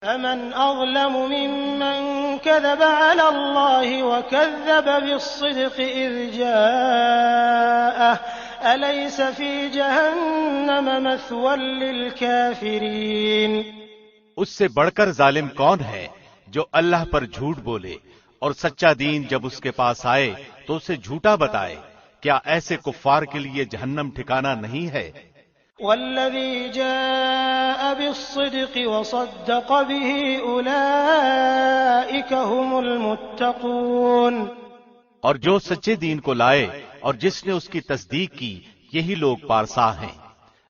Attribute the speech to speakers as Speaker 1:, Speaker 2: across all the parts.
Speaker 1: فمن أظلم ممن كذب على الله وكذب بالصدق إذ جاءه أليس في جهنم مثوى للكافرين۔
Speaker 2: اس سے بڑھ کر ظالم کون ہے جو اللہ پر جھوٹ بولے اور سچا دین جب اس کے پاس آئے تو اسے جھوٹا بتائے؟ کیا ایسے کفار کے لیے جہنم ٹھکانہ نہیں ہے؟
Speaker 1: والذي جاء بالصدق وصدق به أولئك هم المتقون۔
Speaker 2: اور جو سچے دین کو لائے اور جس نے اس کی تصدیق کی یہی لوگ پارسا ہیں۔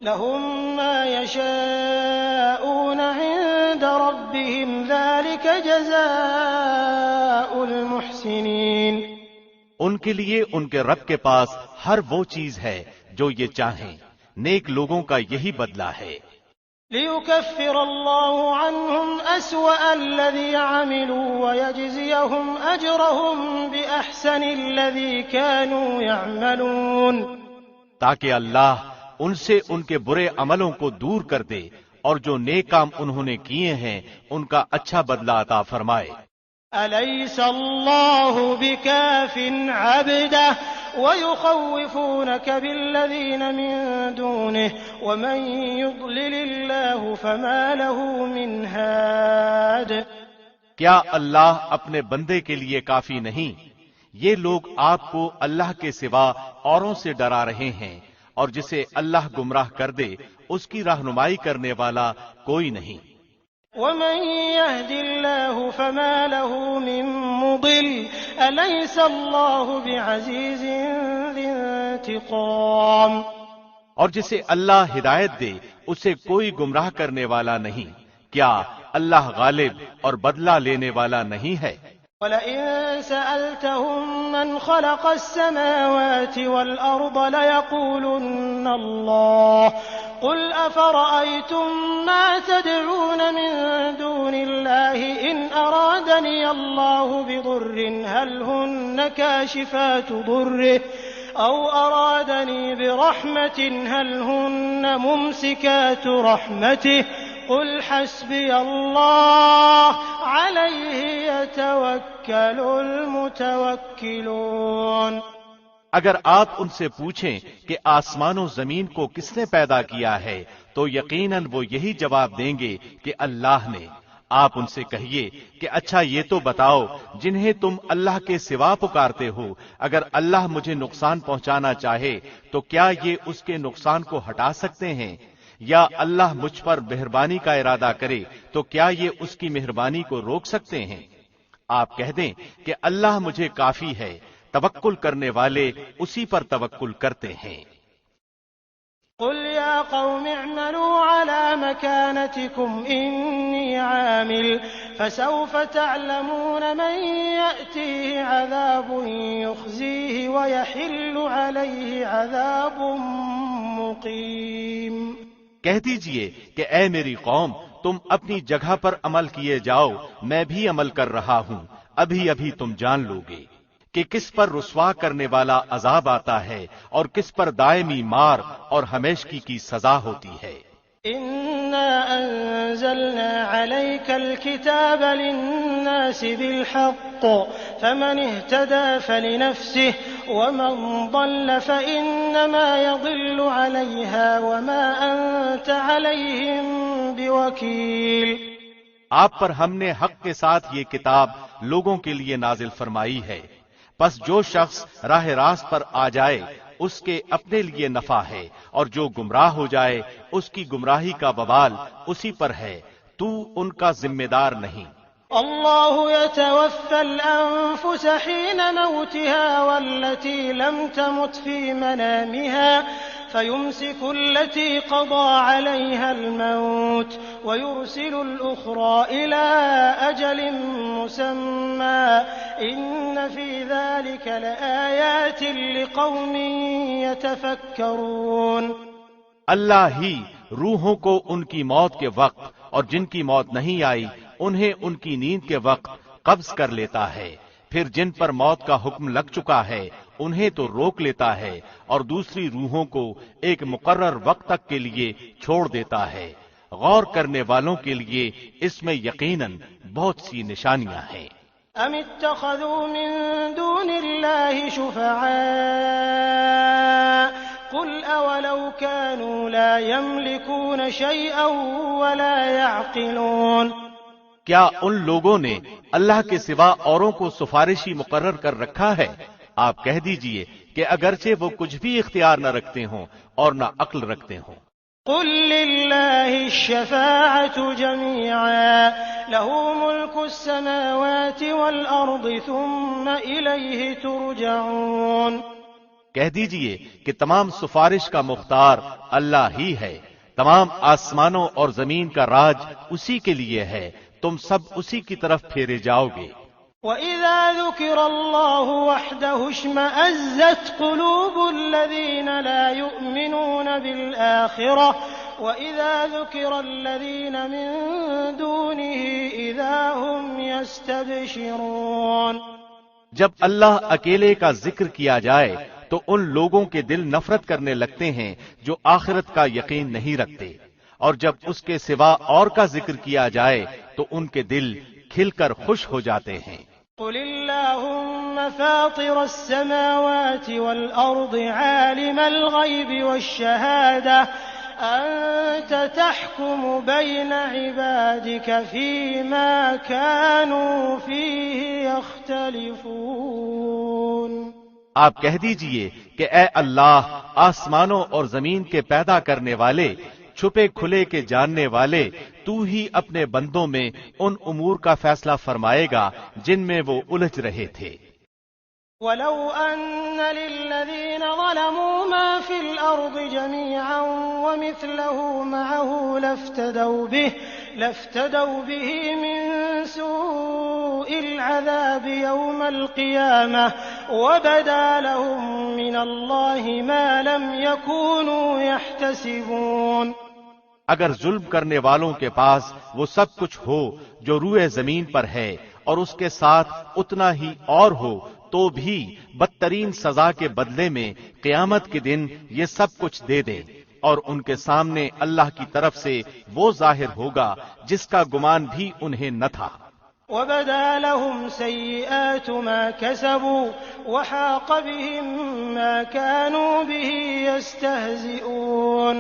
Speaker 1: لهم ما يشاءون عند ربهم ذلك جزاء المحسنين۔
Speaker 2: ان کے لیے ان کے رب کے پاس ہر وہ چیز ہے جو یہ چاہیں، نیک لوگوں کا یہی بدلہ ہے۔
Speaker 1: ليكفر الله عنهم أسوأ الذي عملوا ويجزيهم أجرهم بأحسن الذي كانوا يعملون۔
Speaker 2: تاکہ اللہ ان سے ان کے برے عملوں کو دور کر دے اور جو نیک کام انہوں نے کیے ہیں ان کا اچھا بدلہ عطا فرمائے۔
Speaker 1: أليس الله بكاف عبده ويخوفونك بالذين من دونه ومن يضلل الله فما له من هاد۔
Speaker 2: کیا اللہ اپنے بندے کے لیے کافی نہیں؟ یہ لوگ آپ کو اللہ کے سوا اوروں سے ڈرا رہے ہیں، اور جسے اللہ گمراہ کر دے اس کی رہنمائی کرنے والا کوئی نہیں۔
Speaker 1: ومن يهد الله فما له من مضل أليس الله بعزيز ذي انتقام۔
Speaker 2: اور جسے اللہ ہدایت دے اسے کوئی گمراہ کرنے والا نہیں، کیا اللہ غالب اور بدلہ لینے والا نہیں ہے؟
Speaker 1: وَلَئِن سَأَلْتَهُم مَّنْ خَلَقَ السَّمَاوَاتِ وَالْأَرْضَ لَيَقُولُنَّ اللَّهُ قُلْ أَفَرَأَيْتُم مَّا تَدْعُونَ مِن دُونِ اللَّهِ إِنْ أَرَادَنِيَ اللَّهُ بِضُرٍّ هَلْ هُنَّ كَاشِفَاتُ ضُرِّهِ أَوْ أَرَادَنِي بِرَحْمَةٍ هَلْ هُنَّ مُمْسِكَاتُ رَحْمَتِهِ قُلْ حَسْبِيَ اللَّهُ عَلَيْهِ يَتَوَكَّلُ الْمُتَوَكِّلُونَ۔
Speaker 2: اگر آپ ان سے پوچھیں کہ آسمان و زمین کو کس نے پیدا کیا ہے تو یقیناً وہ یہی جواب دیں گے کہ اللہ نے۔ آپ ان سے کہیے کہ اچھا یہ تو بتاؤ جنہیں تم اللہ کے سوا پکارتے ہو، اگر اللہ مجھے نقصان پہنچانا چاہے تو کیا یہ اس کے نقصان کو ہٹا سکتے ہیں؟ یا اللہ مجھ پر مہربانی کا ارادہ کرے تو کیا یہ اس کی مہربانی کو روک سکتے ہیں؟ آپ کہہ دیں کہ اللہ مجھے کافی ہے، توکل کرنے والے اسی پر توکل کرتے ہیں۔
Speaker 1: قل يا قوم اعملوا على مكانتكم إني عامل فسوف تعلمون من يأتيه عذاب يخزيه ويحل عليه عذاب مقيم۔
Speaker 2: کہہ دیجئے کہ اے میری قوم تم اپنی جگہ پر عمل کیے جاؤ، میں بھی عمل کر رہا ہوں، ابھی ابھی تم جان لوگے کہ کس پر رسوا کرنے والا عذاب آتا ہے اور کس پر دائمی مار اور ہمیشگی کی سزا ہوتی ہے۔
Speaker 1: إنا أنزلنا عليك الكتاب للناس بالحق فمن اهتدى فلنفسه ومن ضل فإنما يضل عليها وما أنت عليهم بوكيل۔
Speaker 2: آپ پر ہم نے حق کے ساتھ یہ کتاب لوگوں کے لیے نازل فرمائی ہے، پس جو شخص راہ راست پر آ جائے اس کے اپنے لیے نفع ہے، اور جو گمراہ ہو جائے اس کی گمراہی کا وبال اسی پر ہے، تو ان کا ذمہ دار نہیں۔
Speaker 1: اللہ يتوفى الأنفس حين موتها والتي لم تمت في منامها فيمسك التي قضى عليها الموت ويرسل الأخرى إلى أجل مسمى إن في ذلك لآيات لقوم يتفكرون۔
Speaker 2: اللہ ہی روحوں کو ان کی موت کے وقت اور جن کی موت نہیں آئی انہیں ان کی نیند کے وقت قبض کر لیتا ہے، پھر جن پر موت کا حکم لگ چکا ہے انہیں تو روک لیتا ہے اور دوسری روحوں کو ایک مقرر وقت تک کے لیے چھوڑ دیتا ہے، غور کرنے والوں کے لیے اس میں یقیناً بہت سی نشانیاں ہیں۔
Speaker 1: ام اتخذوا من دون الله شفعاء قل اولو كانوا لا يملكون شيئا ولا يعقلون،
Speaker 2: کیا ان لوگوں نے اللہ کے سوا اوروں کو سفارشی مقرر کر رکھا ہے؟ آپ کہہ دیجئے کہ اگرچہ وہ کچھ بھی اختیار نہ رکھتے ہوں اور نہ عقل رکھتے ہوں۔
Speaker 1: قل لله الشفاعة جميعا له ملك السماوات والأرض ثم إليه ترجعون،
Speaker 2: کہہ دیجئے کہ تمام سفارش کا مختار اللہ ہی ہے، تمام آسمانوں اور زمین کا راج اسی کے لیے ہے، تم سب اسی کی طرف پھیرے جاؤ گے۔
Speaker 1: وَإِذَا ذُكِرَ اللَّهُ وَحْدَهُ اشْمَأَزَّتْ قُلُوبُ الَّذِينَ لَا يُؤْمِنُونَ بِالْآخِرَةِ وَإِذَا ذُكِرَ الَّذِينَ مِن دُونِهِ إِذَا هُمْ يَسْتَبْشِرُونَ،
Speaker 2: جب اللہ اکیلے کا ذکر کیا جائے تو ان لوگوں کے دل نفرت کرنے لگتے ہیں جو آخرت کا یقین نہیں رکھتے، اور جب اس کے سوا اور کا ذکر کیا جائے تو ان کے دل کھل کر خوش ہو جاتے ہیں۔
Speaker 1: قل اللهم فاطر السماوات والأرض عالم الغيب والشهادة أنت تحكم بين عبادك فيما كانوا فيه يختلفون،
Speaker 2: آپ کہہ دیجئے کہ اے اللہ، آسمانوں اور زمین کے پیدا کرنے والے، چھپے کھلے کے جاننے والے، تو ہی اپنے بندوں میں ان امور کا فیصلہ فرمائے گا جن میں وہ الجھ رہے تھے۔
Speaker 1: وَلَوْ أَنَّ لِلَّذِينَ ظَلَمُوا مَا فِي الْأَرْضِ جَمِيعًا وَمِثْلَهُ مَعَهُ لَافْتَدَوْا بِهِ مِنْ سُوءِ الْعَذَابِ يَوْمَ الْقِيَامَةِ وَبَدَا لَهُم مِّنَ اللَّهِ مَا لَمْ يَكُونُوا يَحْتَسِبُونَ،
Speaker 2: اگر ظلم کرنے والوں کے پاس وہ سب کچھ ہو جو روئے زمین پر ہے اور اس کے ساتھ اتنا ہی اور ہو تو بھی بدترین سزا کے بدلے میں قیامت کے دن یہ سب کچھ دے دیں، اور ان کے سامنے اللہ کی طرف سے وہ ظاہر ہوگا جس کا گمان بھی انہیں نہ تھا۔
Speaker 1: وَبَدَا لَهُمْ سَيِّئَاتُ مَا كَسَبُوا وَحَاقَ بِهِم مَّا كَانُوا بِهِ يَسْتَهْزِئُونَ،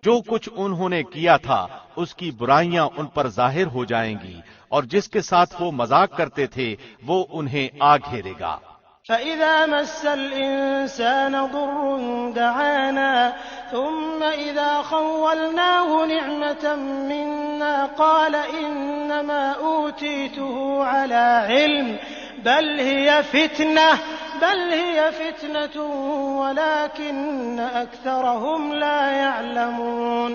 Speaker 2: جو کچھ انہوں نے کیا تھا اس کی برائیاں ان پر ظاہر ہو جائیں گی، اور جس کے ساتھ وہ مذاق کرتے تھے وہ انہیں آ گھیرے گا۔
Speaker 1: فَإِذَا مَسَّ الْإِنسَانَ ضُرٌّ دَعَانَا ثُمَّ إِذَا خَوَّلْنَاهُ نِعْمَةً مِنَّا قَالَ إِنَّمَا أُوتِيتُهُ عَلَى عِلْمٍ بَلْ هِيَ فِتْنَةٌ وَلَكِنَّ أَكْثَرَهُمْ لَا يَعْلَمُونَ،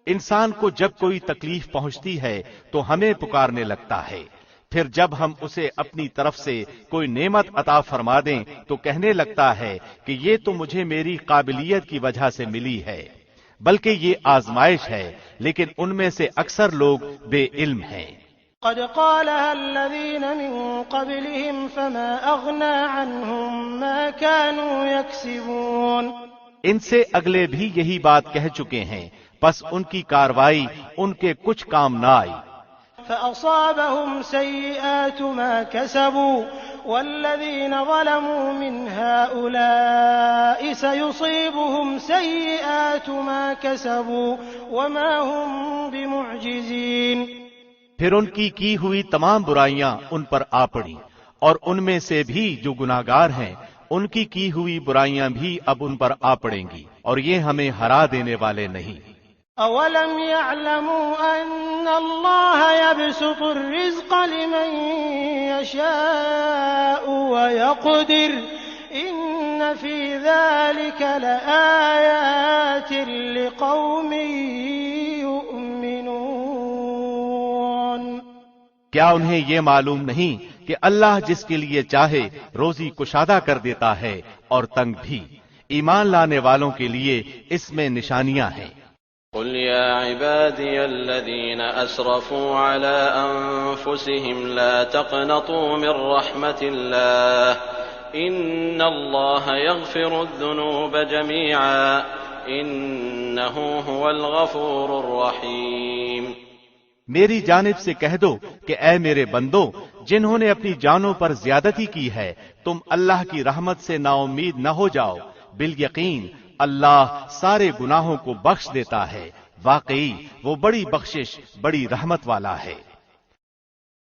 Speaker 2: انسان کو جب کوئی تکلیف پہنچتی ہے تو ہمیں پکارنے لگتا ہے، پھر جب ہم اسے اپنی طرف سے کوئی نعمت عطا فرما دیں تو کہنے لگتا ہے کہ یہ تو مجھے میری قابلیت کی وجہ سے ملی ہے، بلکہ یہ آزمائش ہے، لیکن ان میں سے اکثر لوگ بے علم ہیں۔
Speaker 1: قد قالها الذين من قبلهم فما أغنى عنهم ما كانوا يكسبون،
Speaker 2: ان سے اگلے بھی یہی بات کہہ چکے ہیں، پس ان کی کاروائی ان کے کچھ کام نہ آئی۔
Speaker 1: فأصابهم سيئات ما كسبوا والذين ظلموا من هؤلاء سيصيبهم سيئات ما كسبوا وما هم بمعجزين،
Speaker 2: پھر ان کی ہوئی تمام برائیاں ان پر آ پڑی، اور ان میں سے بھی جو گناہگار ہیں ان کی ہوئی برائیاں بھی اب ان پر آ پڑیں گی، اور یہ ہمیں ہرا دینے والے نہیں۔
Speaker 1: أَوَلَمْ يَعْلَمُوا أَنَّ اللَّهَ يَبْسُطُ الرِّزْقَ لِمَن يَشَاءُ وَيَقْدِرُ إِنَّ فِي ذَلِكَ لَآيَاتٍ لِقَوْمٍ يُؤْمِنُونَ،
Speaker 2: کیا انہیں یہ معلوم نہیں کہ اللہ جس کے لیے چاہے روزی کشادہ کر دیتا ہے اور تنگ بھی؟ ایمان لانے والوں کے لیے اس میں نشانیاں ہیں۔
Speaker 3: قل يا عبادي الذين أسرفوا على أنفسهم لا تقنطوا من رحمة الله إن الله يغفر الذنوب جميعا إنه هو الغفور الرحيم۔
Speaker 2: میری جانب سے کہہ دو کہ اے میرے بندو، جنہوں نے اپنی جانوں پر زیادتی کی ہے، تم اللہ کی رحمت سے نا امید نہ ہو جاؤ، بالیقین اللہ سارے گناہوں کو بخش دیتا ہے، واقعی وہ بڑی بخشش بڑی رحمت والا ہے۔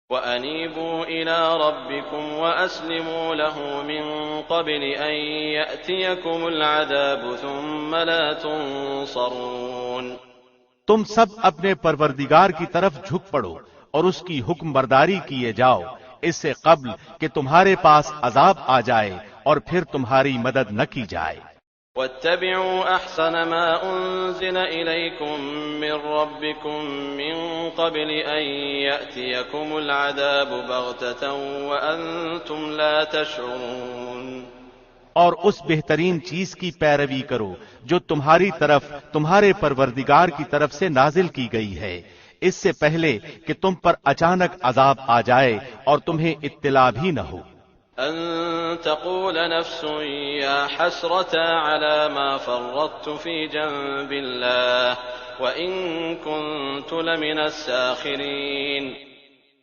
Speaker 3: وَأَنِيبُوا إِلَىٰ رَبِّكُمْ وَأَسْلِمُوا لَهُ مِن قَبْلِ أَن يَأْتِيَكُمُ الْعَذَابُ ثُمَّ لَا تُنصَرُونَ۔
Speaker 2: تم سب اپنے پروردگار کی طرف جھک پڑو اور اس کی حکم برداری کیے جاؤ، اس سے قبل کہ تمہارے پاس عذاب آ جائے اور پھر تمہاری مدد نہ کی جائے۔
Speaker 3: وَاتَّبِعُوا أَحْسَنَ مَا أُنزِلَ إِلَيْكُم مِّن رَّبِّكُم مِّن قَبْلِ أَن يَأْتِيَكُمُ الْعَذَابُ بَغْتَةً وَأَنتُمْ لَا تَشْعُرُونَ۔
Speaker 2: اور اس بہترین چیز کی پیروی کرو جو تمہاری طرف تمہارے پروردگار کی طرف سے نازل کی گئی ہے، اس سے پہلے کہ تم پر اچانک عذاب آ جائے اور تمہیں اطلاع بھی نہ ہو۔
Speaker 3: أن تقول نفس يا حسرة على ما فرطت في جنب الله وإن كنت لمن الساخرين۔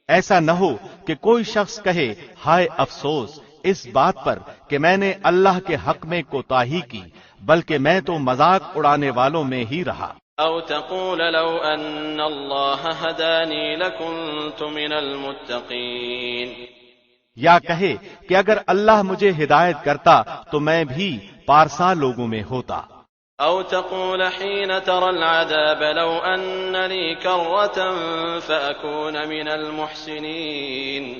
Speaker 2: ایسا نہ ہو کہ کوئی شخص کہے ہائے افسوس اس بات پر کہ میں نے اللہ کے حق میں کوتاہی کی، بلکہ میں تو مذاق اڑانے والوں میں ہی رہا۔
Speaker 3: أو تقول لو أن الله هداني لكنت من المتقين۔
Speaker 2: یا کہے کہ اگر اللہ مجھے ہدایت کرتا تو میں بھی پارسا لوگوں میں ہوتا۔
Speaker 3: أو تقول حين ترى العذاب لو أن لي كرة فأكون من المحسنين۔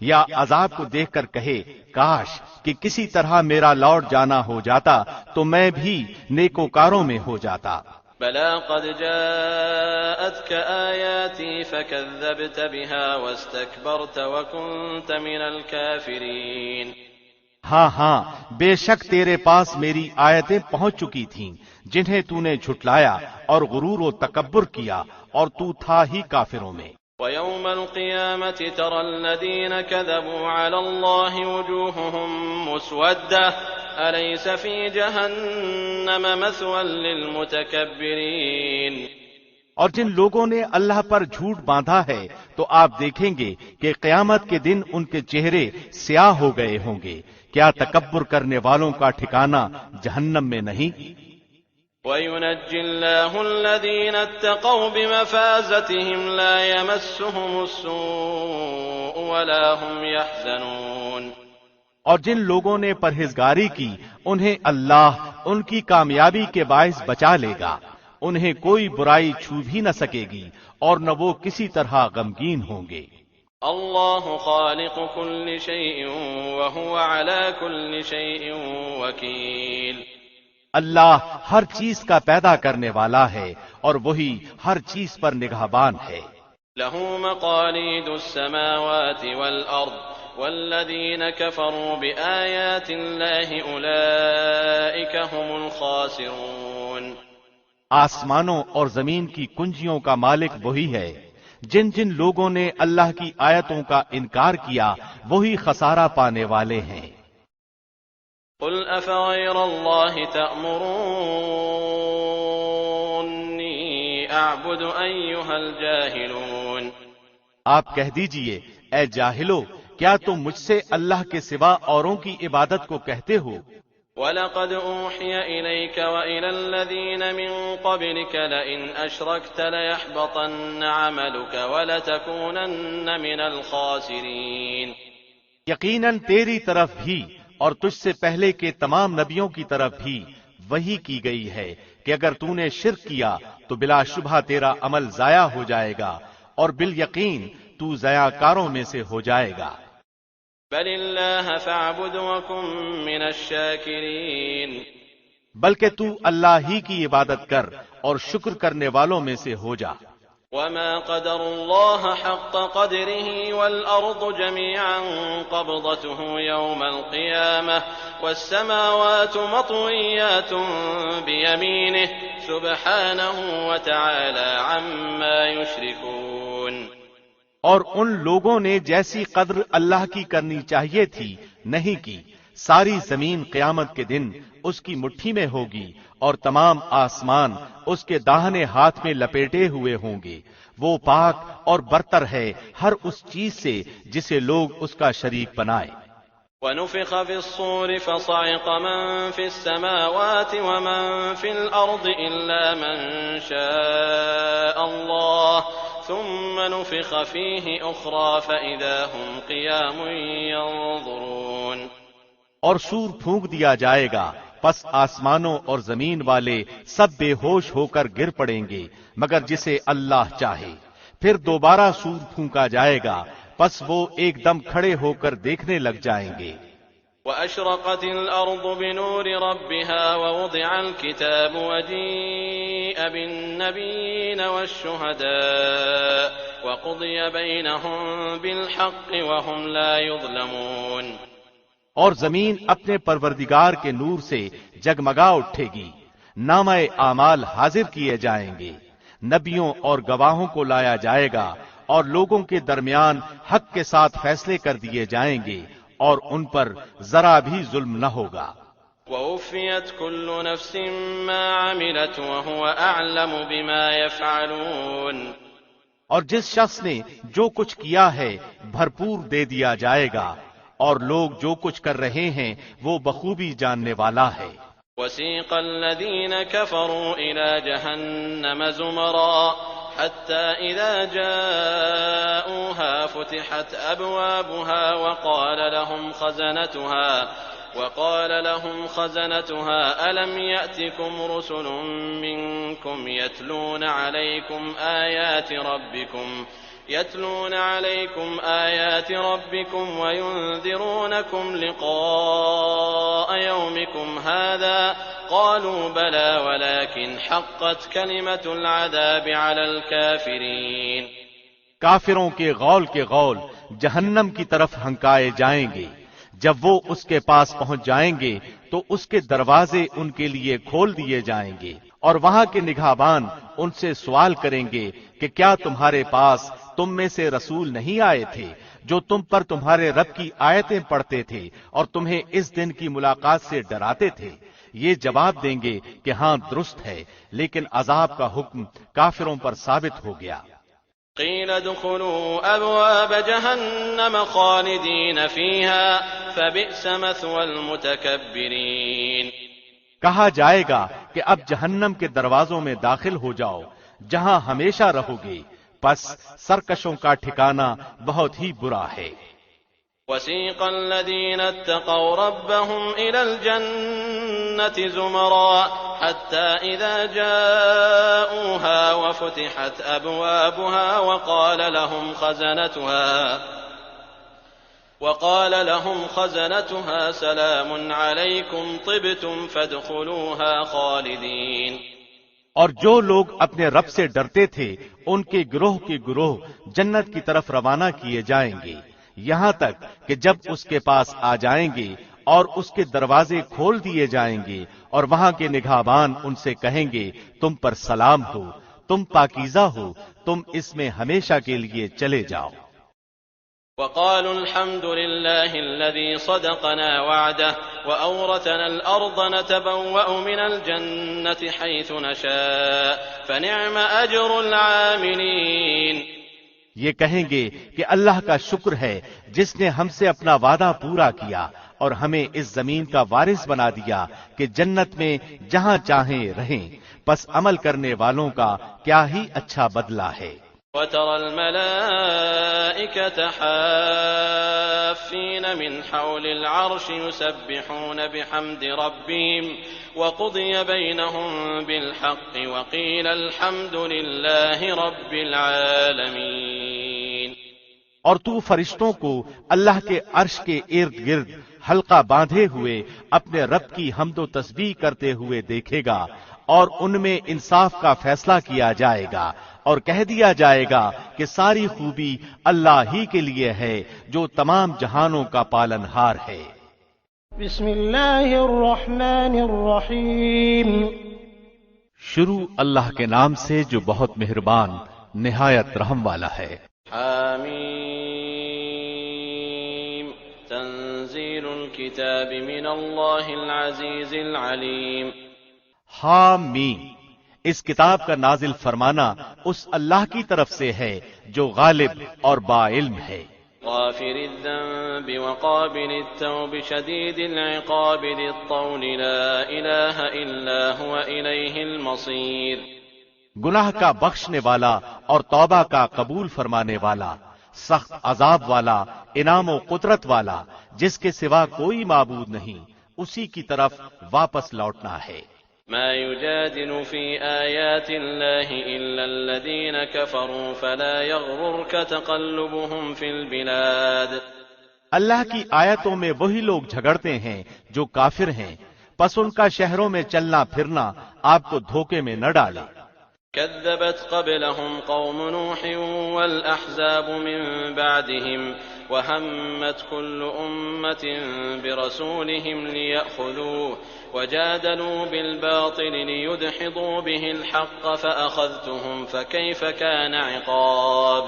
Speaker 2: یا عذاب کو دیکھ کر کہے کاش کہ کسی طرح میرا لوٹ جانا ہو جاتا تو میں بھی نیکوکاروں میں ہو جاتا۔
Speaker 3: بلى قد جاءتك آياتي فكذبت بها واستكبرت وكنت من الكافرين۔
Speaker 2: ہاں ہاں، بے شک تیرے پاس میری آیتیں پہنچ چکی تھیں جنہیں تو نے جھٹلایا اور غرور و تکبر کیا اور تو تھا ہی کافروں میں۔
Speaker 3: ويوم القيامة ترى الذين كذبوا على الله وجوههم مسودة أليس في جهنم مثوى للمتكبرين۔
Speaker 2: اور جن لوگوں نے اللہ پر جھوٹ باندھا ہے تو آپ دیکھیں گے کہ قیامت کے دن ان کے چہرے سیاہ ہو گئے ہوں گے، کیا تکبر کرنے والوں کا ٹھکانہ جہنم میں نہیں؟
Speaker 3: وَيُنَجِّي اللَّهُ الَّذِينَ اتَّقَوْا بِمَفَازَتِهِمْ لَا يَمَسُّهُمُ السُّوءُ وَلَا هُمْ يَحْزَنُونَ۔
Speaker 2: اور جن لوگوں نے پرہیزگاری کی انہیں اللہ ان کی کامیابی کے باعث بچا لے گا، انہیں کوئی برائی چھو بھی نہ سکے گی اور نہ وہ کسی طرح غمگین ہوں گے۔
Speaker 3: اللہ خالق كل شيء وهو على كل شيء وكيل۔
Speaker 2: اللہ ہر چیز کا پیدا کرنے والا ہے اور وہی ہر چیز پر نگہبان ہے۔
Speaker 3: له مقاليد السماوات والأرض والذين كفروا بآيات الله أولئك هم الخاسرون۔
Speaker 2: آسمانوں اور زمین کی کنجیوں کا مالک وہی ہے، جن جن لوگوں نے اللہ کی آیتوں کا انکار کیا وہی خسارہ پانے والے ہیں۔
Speaker 3: قل أفغير الله تأمروني أعبد أيها الجاهلون۔
Speaker 2: آپ کہہ دیجئے اے جاہلو، کیا تم مجھ سے اللہ کے سوا اوروں کی عبادت کو کہتے ہو؟
Speaker 3: وَلَقَدْ أُوحِيَ إِلَيْكَ وَإِلَى الَّذِينَ مِن قَبْلِكَ لَئِنْ أَشْرَكْتَ لَيَحْبَطَنَّ عَمَلُكَ وَلَتَكُونَنَّ مِنَ الْخَاسِرِينَ۔
Speaker 2: یقیناً تیری طرف بھی اور تجھ سے پہلے کے تمام نبیوں کی طرف بھی وہی کی گئی ہے کہ اگر تو نے شرک کیا تو بلا شبہ تیرا عمل ضائع ہو جائے گا اور بالیقین تو ضیاء کاروں میں سے ہو جائے گا۔
Speaker 3: بل اللہ فاعبد وکن من الشاکرین۔
Speaker 2: بلکہ تو اللہ ہی کی عبادت کر اور شکر کرنے والوں میں سے ہو جا۔
Speaker 3: وما قدر اللہ حق قدره والارض جميعا قبضته يوم القيامة والسماوات مطويات بيمينه سبحانه وتعالى عما يشركون۔
Speaker 2: اور ان لوگوں نے جیسی قدر اللہ کی کرنی چاہیے تھی نہیں کی، ساری زمین قیامت کے دن اس کی مٹھی میں ہوگی اور تمام آسمان اس کے داہنے ہاتھ میں لپیٹے ہوئے ہوں گے۔ وہ پاک اور برتر ہے ہر اس چیز سے جسے لوگ اس کا شریک بنائے۔
Speaker 3: وَنُفِخَ فِي الصُّورِ فَصَعِقَ مَن فِي السَّمَاوَاتِ وَمَن فِي الْأَرْضِ إِلَّا مَن شَاءَ اللَّهُ ثُمَّ نُفِخَ فِيهِ أُخْرَىٰ فَإِذَا هُمْ قِيَامٌ يَنظُرُونَ۔
Speaker 2: اور سور پھونک دیا جائے گا، پس آسمانوں اور زمین والے سب بے ہوش ہو کر گر پڑیں گے مگر جسے اللہ چاہے۔ پھر دوبارہ سور پھونکا جائے گا، پس وہ ایک دم کھڑے ہو کر دیکھنے لگ جائیں گے۔
Speaker 3: وَأَشْرَقَتِ الْأَرْضُ بِنُورِ رَبِّهَا وَوُضِعَ الْكِتَابُ وَجِيءَ بِالنَّبِيِّينَ وَالشُّهَدَاءِ وَقُضِيَ بَيْنَهُم بِالْحَقِّ وَهُمْ لَا يُظْلَمُونَ۔
Speaker 2: اور زمین اپنے پروردگار کے نور سے جگمگا اٹھے گی، نامہ اعمال حاضر کیے جائیں گے، نبیوں اور گواہوں کو لایا جائے گا اور لوگوں کے درمیان حق کے ساتھ فیصلے کر دیے جائیں گے اور ان پر ذرا بھی ظلم نہ ہوگا۔
Speaker 3: وَوُفِّيَتْ كُلُّ نَفْسٍ مَّا عَمِلَتْ وَهُوَ أَعْلَمُ بِمَا يَفْعَلُونَ۔
Speaker 2: اور جس شخص نے جو کچھ کیا ہے بھرپور دے دیا جائے گا، اور لوگ جو کچھ کر رہے ہیں وہ بخوبی جاننے والا ہے۔
Speaker 3: وَسِيقَ الَّذِينَ كَفَرُوا إِلَىٰ جَهَنَّمَ زُمَرًا حَتَّىٰ إِذَا جَاءُوهَا فُتِحَتْ أَبْوَابُهَا وَقَالَ لَهُمْ خَزَنَتُهَا أَلَمْ يَأْتِكُمْ رُسُلٌ مِّنكُمْ يتلون عليكم آيات ربكم وينذرونكم لقاء يومكم هذا قالوا بلى ولكن حقت كلمة العذاب على الكافرين۔
Speaker 2: کافروں کے غول جہنم کی طرف ہنکائے جائیں گے، جب وہ اس کے پاس پہنچ جائیں گے تو اس کے دروازے ان کے لیے کھول دیے جائیں گے، اور وہاں کے نگہبان ان سے سوال کریں گے کہ کیا تمہارے پاس تم میں سے رسول نہیں آئے تھے جو تم پر تمہارے رب کی آیتیں پڑھتے تھے اور تمہیں اس دن کی ملاقات سے ڈراتے تھے؟ یہ جواب دیں گے کہ ہاں درست ہے، لیکن عذاب کا حکم کافروں پر ثابت ہو گیا۔
Speaker 3: قیل ادخلوا ابواب جہنم خالدین فیہا فبئس مثوى المتکبرین۔
Speaker 2: کہا جائے گا کہ اب جہنم کے دروازوں میں داخل ہو جاؤ، جہاں ہمیشہ رہو گے، پس سرکشوں کا ٹھکانہ بہت ہی برا ہے۔
Speaker 3: وَسِيقَ الَّذِينَ اتَّقَوْا رَبَّهُمْ إِلَى الْجَنَّةِ زُمَرًا حَتَّىٰ إِذَا جَاءُوهَا وَفُتِحَتْ أَبْوَابُهَا وَقَالَ لَهُمْ خَزَنَتُهَا سَلَامٌ عَلَيْكُمْ طِبْتُمْ فَادْخُلُوهَا خَالِدِينَ۔
Speaker 2: اور جو لوگ اپنے رب سے ڈرتے تھے ان کے گروہ جنت کی طرف روانہ کیے جائیں گے، یہاں تک کہ جب اس کے پاس آ جائیں گے اور اس کے دروازے کھول دیے جائیں گے اور وہاں کے نگہبان ان سے کہیں گے تم پر سلام ہو، تم پاکیزہ ہو، تم اس میں ہمیشہ کے لیے چلے جاؤ۔
Speaker 3: وقالوا الحمد لله الذي صدقنا وعده وأورثنا الأرض نتبوأ من الجنة حيث نشاء فنعم أجر العاملين۔
Speaker 2: یہ کہیں گے کہ اللہ کا شکر ہے جس نے ہم سے اپنا وعدہ پورا کیا اور ہمیں اس زمین کا وارث بنا دیا کہ جنت میں جہاں چاہیں رہیں، پس عمل کرنے والوں کا کیا ہی اچھا بدلہ ہے۔
Speaker 3: وَتَرَى الْمَلَائِكَةَ حَافِّينَ مِنْ حَوْلِ الْعَرْشِ يُسَبِّحُونَ بِحَمْدِ رَبِّهِمْ وَقُضِيَ بَيْنَهُم بِالْحَقِّ وَقِيلَ الْحَمْدُ لِلَّهِ رَبِّ الْعَالَمِينَ۔
Speaker 2: اور تو فرشتوں کو اللہ کے عرش کے ارد گرد حلقہ باندھے ہوئے اپنے رب کی حمد و تسبیح کرتے ہوئے دیکھے گا، اور ان میں انصاف کا فیصلہ کیا جائے گا اور کہہ دیا جائے گا کہ ساری خوبی اللہ ہی کے لیے ہے جو تمام جہانوں کا پالنہار ہے۔
Speaker 1: بسم اللہ الرحمن الرحیم۔
Speaker 2: شروع اللہ کے نام سے جو بہت مہربان نہایت رحم والا ہے۔
Speaker 3: حامیم تنزیل الكتاب من الله العزيز العليم.
Speaker 2: حامیم، اس کتاب کا نازل فرمانا اس اللہ کی طرف سے ہے جو غالب اور باعلم ہے.
Speaker 3: غافر الذنب وقابل التوب شديد العقاب ذي الطول لا إله إلا هو إليه المصير.
Speaker 2: گناہ کا بخشنے والا اور توبہ کا قبول فرمانے والا، سخت عذاب والا، انعام و قدرت والا، جس کے سوا کوئی معبود نہیں، اسی کی طرف واپس لوٹنا ہے.
Speaker 3: ما يجادل في آيات الله إلا الذين كفروا فلا يغررك تقلبهم في البلاد.
Speaker 2: اللہ کی آیتوں میں وہی لوگ جھگڑتے ہیں جو کافر ہیں، پس ان کا شہروں میں چلنا پھرنا آپ کو دھوکے میں نہ ڈالے.
Speaker 3: كذبت قبلهم قوم نوح والأحزاب من بعدهم وهمت كل أمة برسولهم ليأخذوه وجادلوا بالباطل ليدحضوا به الحق فأخذتهم فكيف كان عقاب.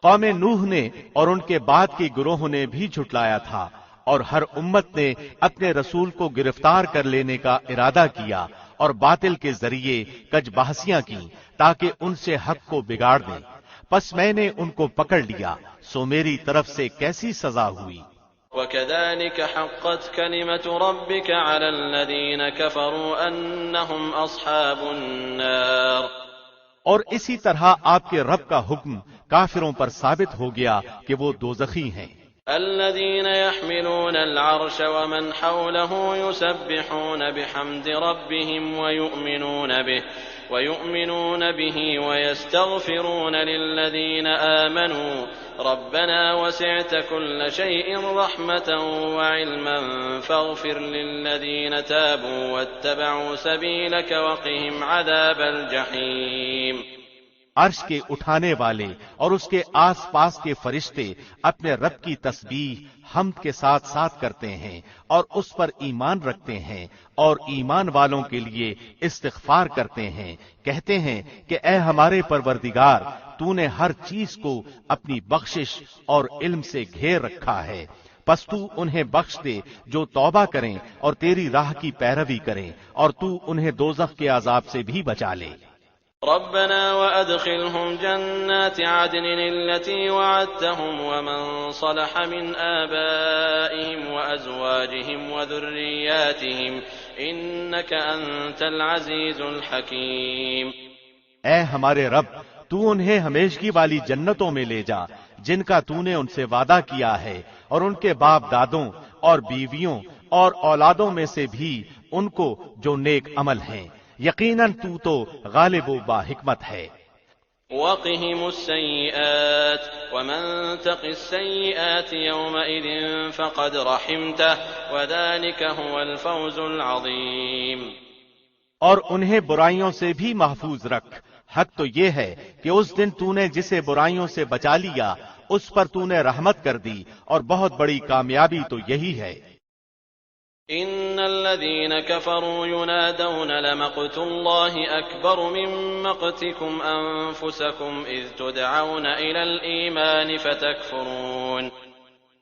Speaker 2: قوم نوح نے اور ان کے بعد کے گروہوں نے بھی جھٹلایا تھا، اور ہر امت نے اپنے رسول کو گرفتار کر لینے کا ارادہ کیا اور باطل کے ذریعے کج بحثیاں کی تاکہ ان سے حق کو بگاڑ دیں. پس میں نے ان کو پکڑ لیا، سو میری طرف سے کیسی سزا ہوئی.
Speaker 3: وَكَذَلِكَ حَقَّتْ كَلِمَةُ رَبِّكَ عَلَى الَّذِينَ كَفَرُوا أَنَّهُمْ أَصْحَابُ النَّارِ.
Speaker 2: اور اسی طرح آپ کے رب کا حکم کافروں پر ثابت ہو گیا کہ وہ دوزخی ہیں.
Speaker 3: الذين يحملون العرش ومن حوله يسبحون بحمد ربهم ويؤمنون به ويستغفرون للذين آمنوا ربنا وسعت كل شيء رحمة وعلما فاغفر للذين تابوا واتبعوا سبيلك وقهم عذاب الجحيم.
Speaker 2: عرش کے اٹھانے والے اور اس کے آس پاس کے فرشتے اپنے رب کی تسبیح حمد کے ساتھ ساتھ کرتے ہیں اور اس پر ایمان رکھتے ہیں اور ایمان والوں کے لیے استغفار کرتے ہیں، کہتے ہیں کہ اے ہمارے پروردگار، تو نے ہر چیز کو اپنی بخشش اور علم سے گھیر رکھا ہے، پس تو انہیں بخش دے جو توبہ کریں اور تیری راہ کی پیروی کریں، اور تو انہیں دوزخ کے عذاب سے بھی بچا لے.
Speaker 3: ربنا وأدخلهم جنات عدن التي وعدتهم ومن صلح من آبائهم وأزواجهم وذرياتهم إنك أنت العزيز الحكيم.
Speaker 2: اے ہمارے رب، تو انہیں ہمیشگی والی جنتوں میں لے جا جن کا تو نے ان سے وعدہ کیا ہے، اور ان کے باپ دادوں اور بیویوں اور اولادوں میں سے بھی ان کو جو نیک عمل ہیں، یقیناً تو غالب و با حکمت ہے.
Speaker 3: وقهم السيئات ومن تق السيئات يومئذ فقد رحمته وذلك هو الفوز العظيم.
Speaker 2: اور انہیں برائیوں سے بھی محفوظ رکھ. حق تو یہ ہے کہ اس دن تو نے جسے برائیوں سے بچا لیا اس پر تو نے رحمت کر دی، اور بہت بڑی کامیابی تو یہی ہے.
Speaker 3: ان الذين كفروا ينادون لمقت الله اكبر من مقتكم انفسكم اذ تدعون الى الايمان فتكفرون.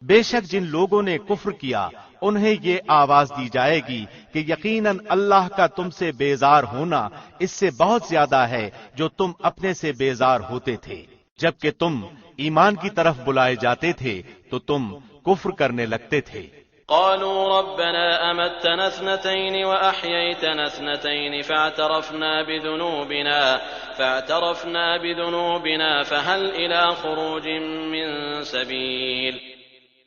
Speaker 2: بے شک جن لوگوں نے کفر کیا انہیں یہ آواز دی جائے گی کہ یقیناً اللہ کا تم سے بیزار ہونا اس سے بہت زیادہ ہے جو تم اپنے سے بیزار ہوتے تھے. جبکہ تم ایمان کی طرف بلائے جاتے تھے تو تم کفر کرنے لگتے تھے.
Speaker 3: قالوا ربنا أمتنا اثنتين وأحييتنا اثنتين فاعترفنا بذنوبنا فهل إلى خروج من سبيل.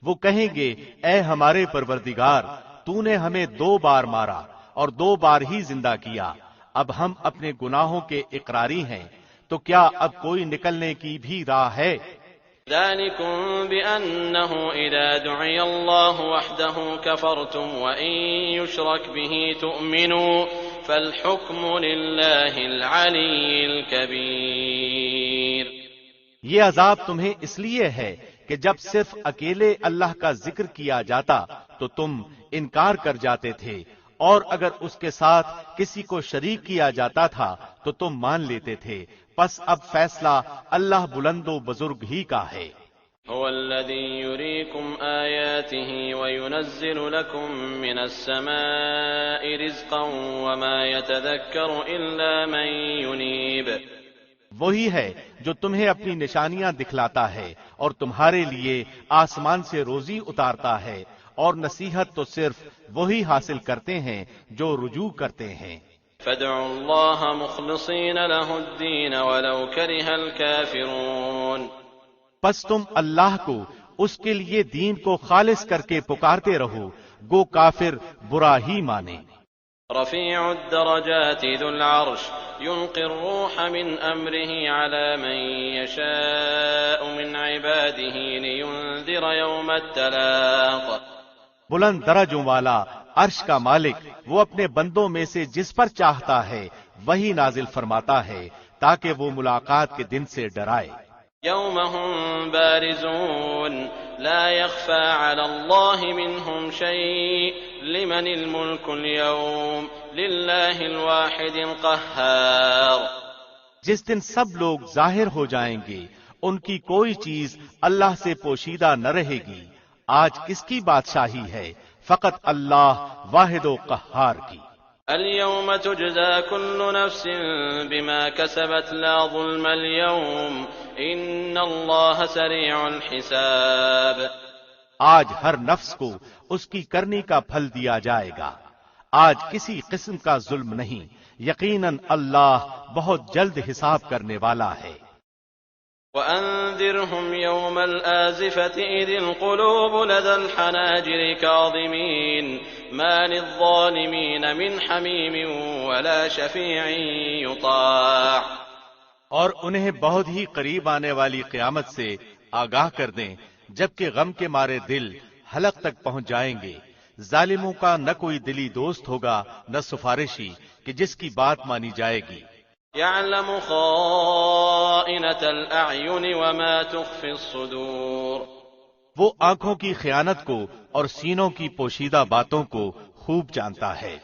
Speaker 2: وہ کہیں گے اے ہمارے پروردگار، تو نے ہمیں 2 بار مارا اور 2 بار ہی زندہ کیا، اب ہم اپنے گناہوں کے اقراری ہیں، تو کیا اب کوئی نکلنے کی بھی راہ ہے؟
Speaker 3: ذلكم بأنه إذا دعي الله وحده كفرتم وإن يشرك به تؤمنوا فالحكم لله العلي الكبير.
Speaker 2: یہ عذاب تمہیں اس لیے ہے کہ جب صرف اکیلے اللہ کا ذکر کیا جاتا تو تم انکار کر جاتے تھے، اور اگر اس کے ساتھ کسی کو شریک کیا جاتا تھا تو تم مان لیتے تھے. پس اب فیصلہ اللہ بلند و بزرگ ہی کا ہے.
Speaker 3: هو الذي يريكم آياته وينزل لكم من السماء رزقا وما يتذكر إلا من ينيب.
Speaker 2: وہی ہے جو تمہیں اپنی نشانیاں دکھلاتا ہے اور تمہارے لیے آسمان سے روزی اتارتا ہے، اور نصیحت تو صرف وہی حاصل کرتے ہیں جو رجوع کرتے ہیں۔
Speaker 3: فادعوا الله مخلصين له الدين ولو كره الكافرون.
Speaker 2: پس تم اللہ کو اس کے لیے دین کو خالص کر کے پکارتے رہو، گو کافر برا ہی مانے۔
Speaker 3: رفيع الدرجات ذو العرش يلقي الروح من أمره على من يشاء من عباده لينذر يوم التلاق.
Speaker 2: بلند درجوں والا عرش کا مالک وہ اپنے بندوں میں سے جس پر چاہتا ہے وہی نازل فرماتا ہے تاکہ وہ ملاقات کے دن سے ڈرائے۔
Speaker 3: يوم هم بارزون لا يخفى على الله منهم شيء لمن الملك اليوم لله الواحد القهار.
Speaker 2: جس دن سب لوگ ظاہر ہو جائیں گے، ان کی کوئی چیز اللہ سے پوشیدہ نہ رہے گی۔ آج کس کی بادشاہی ہے؟ فقط اللہ واحد و قہار کی۔
Speaker 3: اليوم تجزى كل نفس بما كسبت لا ظلم اليوم ان الله سريع الحساب.
Speaker 2: آج ہر نفس کو اس کی کرنی کا پھل دیا جائے گا۔ آج کسی قسم کا ظلم نہیں، یقیناً اللہ بہت جلد حساب کرنے والا ہے۔
Speaker 3: وأنذرهم يوم الآزفة إذ القلوب لدى الحناجر كاظمين ما للظالمين من حميم ولا شفيع يطاع.
Speaker 2: اور انہیں بہت ہی قریب آنے والی قیامت سے آگاہ کر دیں، جبکہ غم کے مارے دل حلق تک پہنچ جائیں گے۔ ظالموں کا نہ کوئی دلی دوست ہوگا نہ سفارشی کہ جس کی بات مانی جائے گی۔
Speaker 3: يعلم خائنة الأعين وما تخفي الصدور.
Speaker 2: وہ آنکھوں کی خیانت کو اور سینوں کی پوشیدہ باتوں کو خوب جانتا ہے۔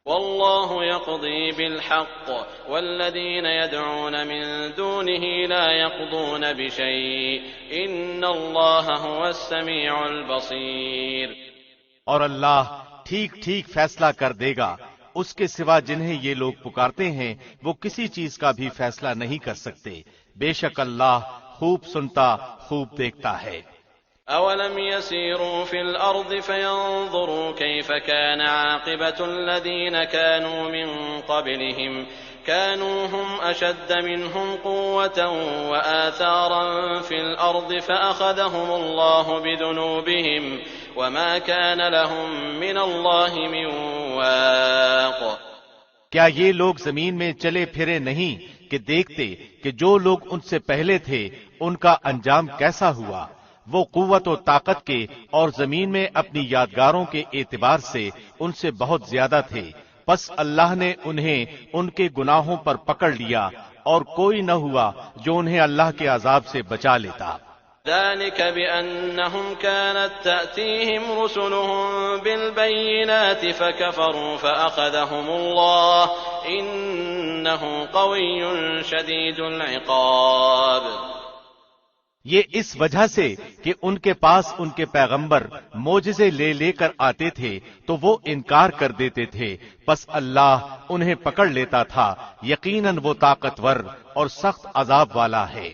Speaker 3: والله يقضي بالحق والذين يدعون من دونه لا يقضون بشيء إن الله هو السميع البصير.
Speaker 2: اور اللہ ٹھیک ٹھیک فیصلہ کر دے گا، اس کے سوا جنہیں یہ لوگ پکارتے ہیں وہ کسی چیز کا بھی فیصلہ نہیں کر سکتے، بے شک اللہ خوب سنتا خوب دیکھتا ہے۔
Speaker 3: أولم يسيروا في الأرض فينظروا كيف كان عاقبة الذين كانوا من قبلهم كانوا هم أشد منهم قوة وآثارا في الأرض فأخذهم الله بذنوبهم وما كان لهم من الله من واق.
Speaker 2: کیا یہ لوگ زمین میں چلے پھرے نہیں کہ دیکھتے کہ جو لوگ ان سے پہلے تھے ان کا انجام کیسا ہوا؟ وہ قوت و طاقت کے اور زمین میں اپنی یادگاروں کے اعتبار سے ان سے بہت زیادہ تھے، پس اللہ نے انہیں ان کے گناہوں پر پکڑ لیا اور کوئی نہ ہوا جو انہیں اللہ کے عذاب سے بچا لیتا۔
Speaker 3: ذلك بأنهم كانت تأتيهم رسلهم بالبينات فكفروا فأخذهم الله إنه قوي شديد العقاب.
Speaker 2: یہ اس وجہ سے کہ ان کے پاس ان کے پیغمبر معجزے لے لے کر آتے تھے تو وہ انکار کر دیتے تھے، پس اللہ انہیں پکڑ لیتا تھا، یقیناً وہ طاقتور اور سخت عذاب والا ہے۔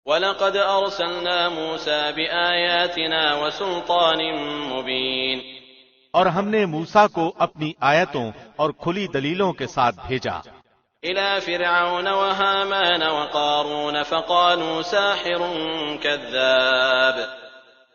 Speaker 3: وَلَقَدْ أَرْسَلْنَا مُوسَى بِآيَاتِنَا وَسُلْطَانٍ مُبِينٍ.
Speaker 2: اور ہم نے موسیٰ کو اپنی آیتوں اور کھلی دلیلوں کے ساتھ بھیجا
Speaker 3: إِلَى فِرْعَوْنَ وَهَامَانَ وَقَارُونَ فَقَالُوا سَاحِرٌ كَذَّابٌ.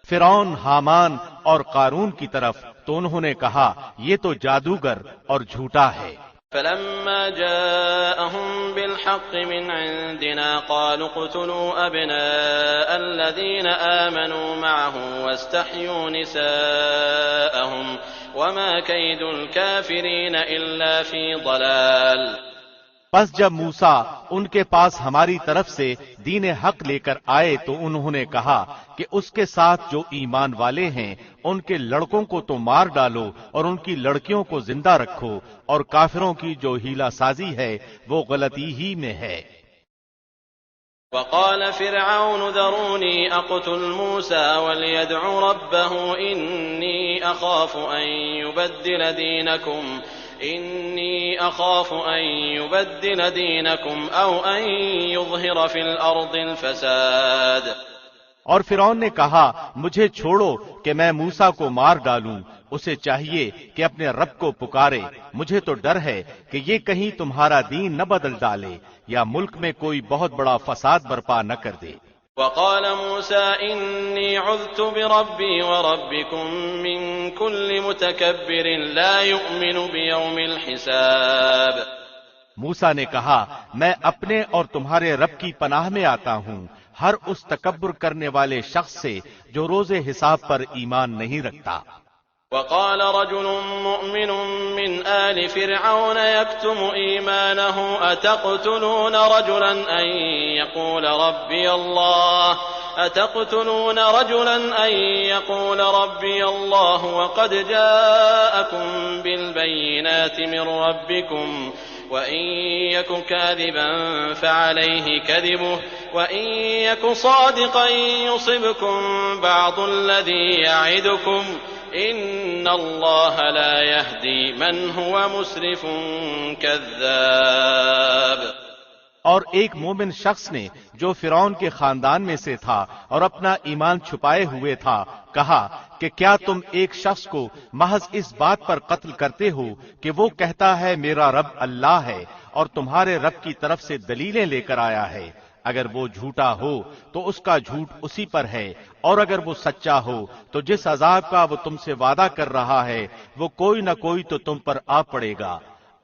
Speaker 2: فرعون، حامان اور قارون کی طرف تو انہوں نے کہا یہ تو جادوگر اور جھوٹا ہے۔
Speaker 3: فلما جاءهم بالحق من عندنا قالوا اقتلوا أبناء الذين آمنوا معه واستحيوا نساءهم وما كيد الكافرين إلا في ضلال.
Speaker 2: پس جب موسیٰ ان کے پاس ہماری طرف سے دین حق لے کر آئے تو انہوں نے کہا کہ اس کے ساتھ جو ایمان والے ہیں ان کے لڑکوں کو تو مار ڈالو اور ان کی لڑکیوں کو زندہ رکھو، اور کافروں کی جو ہیلا سازی ہے وہ غلطی ہی میں ہے۔
Speaker 3: وقال فرعون ذروني أقتل موسى وليدع ربه إني أخاف أن يبدل دينكم أو أن يظهر في الأرض الفساد.
Speaker 2: اور فرعون نے کہا مجھے چھوڑو کہ میں موسیٰ کو مار ڈالوں، اسے چاہیے کہ اپنے رب کو پکارے، مجھے تو ڈر ہے کہ یہ کہیں تمہارا دین نہ بدل ڈالے یا ملک میں کوئی بہت بڑا فساد برپا نہ کر دے.
Speaker 3: وقال موسى إني عذت بربي وربكم من كل متكبر لا يؤمن بيوم الحساب.
Speaker 2: موسیٰ نے کہا میں اپنے اور تمہارے رب کی پناہ میں آتا ہوں ہر اس تکبر کرنے والے شخص سے جو روز حساب پر ایمان نہیں رکھتا.
Speaker 3: وقال رجل مؤمن من آل فرعون يكتم إيمانه أتقتلون رجلا أن يقول ربي الله وقد جاءكم بالبينات من ربكم وإن يك كاذبا فعليه كذبه وإن يك صادقا يصبكم بعض الذي يعدكم إن الله لا يهدي من هو مسرف كذاب.
Speaker 2: اور ایک مومن شخص نے جو فرعون کے خاندان میں سے تھا اور اپنا ایمان چھپائے ہوئے تھا کہا کہ کیا تم ایک شخص کو محض اس بات پر قتل کرتے ہو کہ وہ کہتا ہے میرا رب اللہ ہے اور تمہارے رب کی طرف سے دلیلیں لے کر آیا ہے؟ اگر وہ جھوٹا ہو تو اس کا جھوٹ اسی پر ہے، اور اگر وہ سچا ہو تو جس عذاب کا وہ تم سے وعدہ کر رہا ہے وہ کوئی نہ کوئی تو تم پر آ پڑے گا.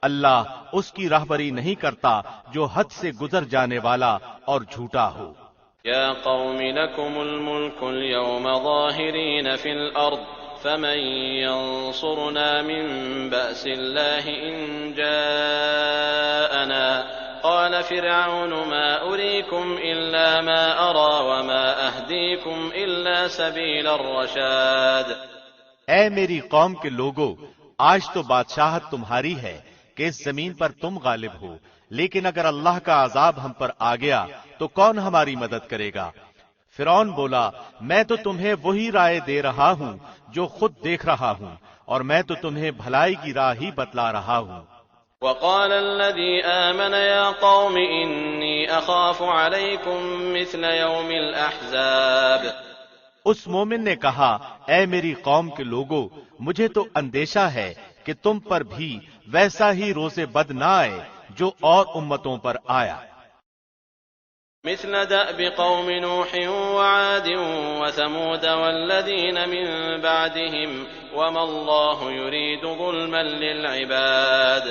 Speaker 2: اللہ اس کی راہبری نہیں کرتا جو حد سے گزر جانے والا اور جھوٹا ہو.
Speaker 3: يا قوم لكم الملك اليوم ظاهرين في الأرض فمن ينصرنا من بأس الله إن جاءنا قال فرعون ما أريكم إلا ما أرى وما أهديكم إلا سبيل الرشاد.
Speaker 2: اے میری قوم کے لوگو، آج تو بادشاہت تمہاری ہے کہ اس زمین پر تم غالب ہو، لیکن اگر اللہ کا عذاب ہم پر آ گیا تو کون ہماری مدد کرے گا؟ فرعون بولا میں تو تمہیں وہی رائے دے رہا ہوں جو خود دیکھ رہا ہوں، اور میں تو تمہیں بھلائی کی راہ ہی بتلا رہا ہوں.
Speaker 3: وقال الذي آمن يا قوم إني أخاف عليكم مثل يوم الأحزاب.
Speaker 2: اس مومن نے کہا اے میری قوم کے لوگو، مجھے تو اندیشہ ہے کہ تم پر بھی ویسا ہی روز بد نہ آئے جو اور امتوں پر آیا.
Speaker 3: مثل دأب قوم نوح وعاد وثمود والذين من بعدهم وما الله يريد ظلما للعباد.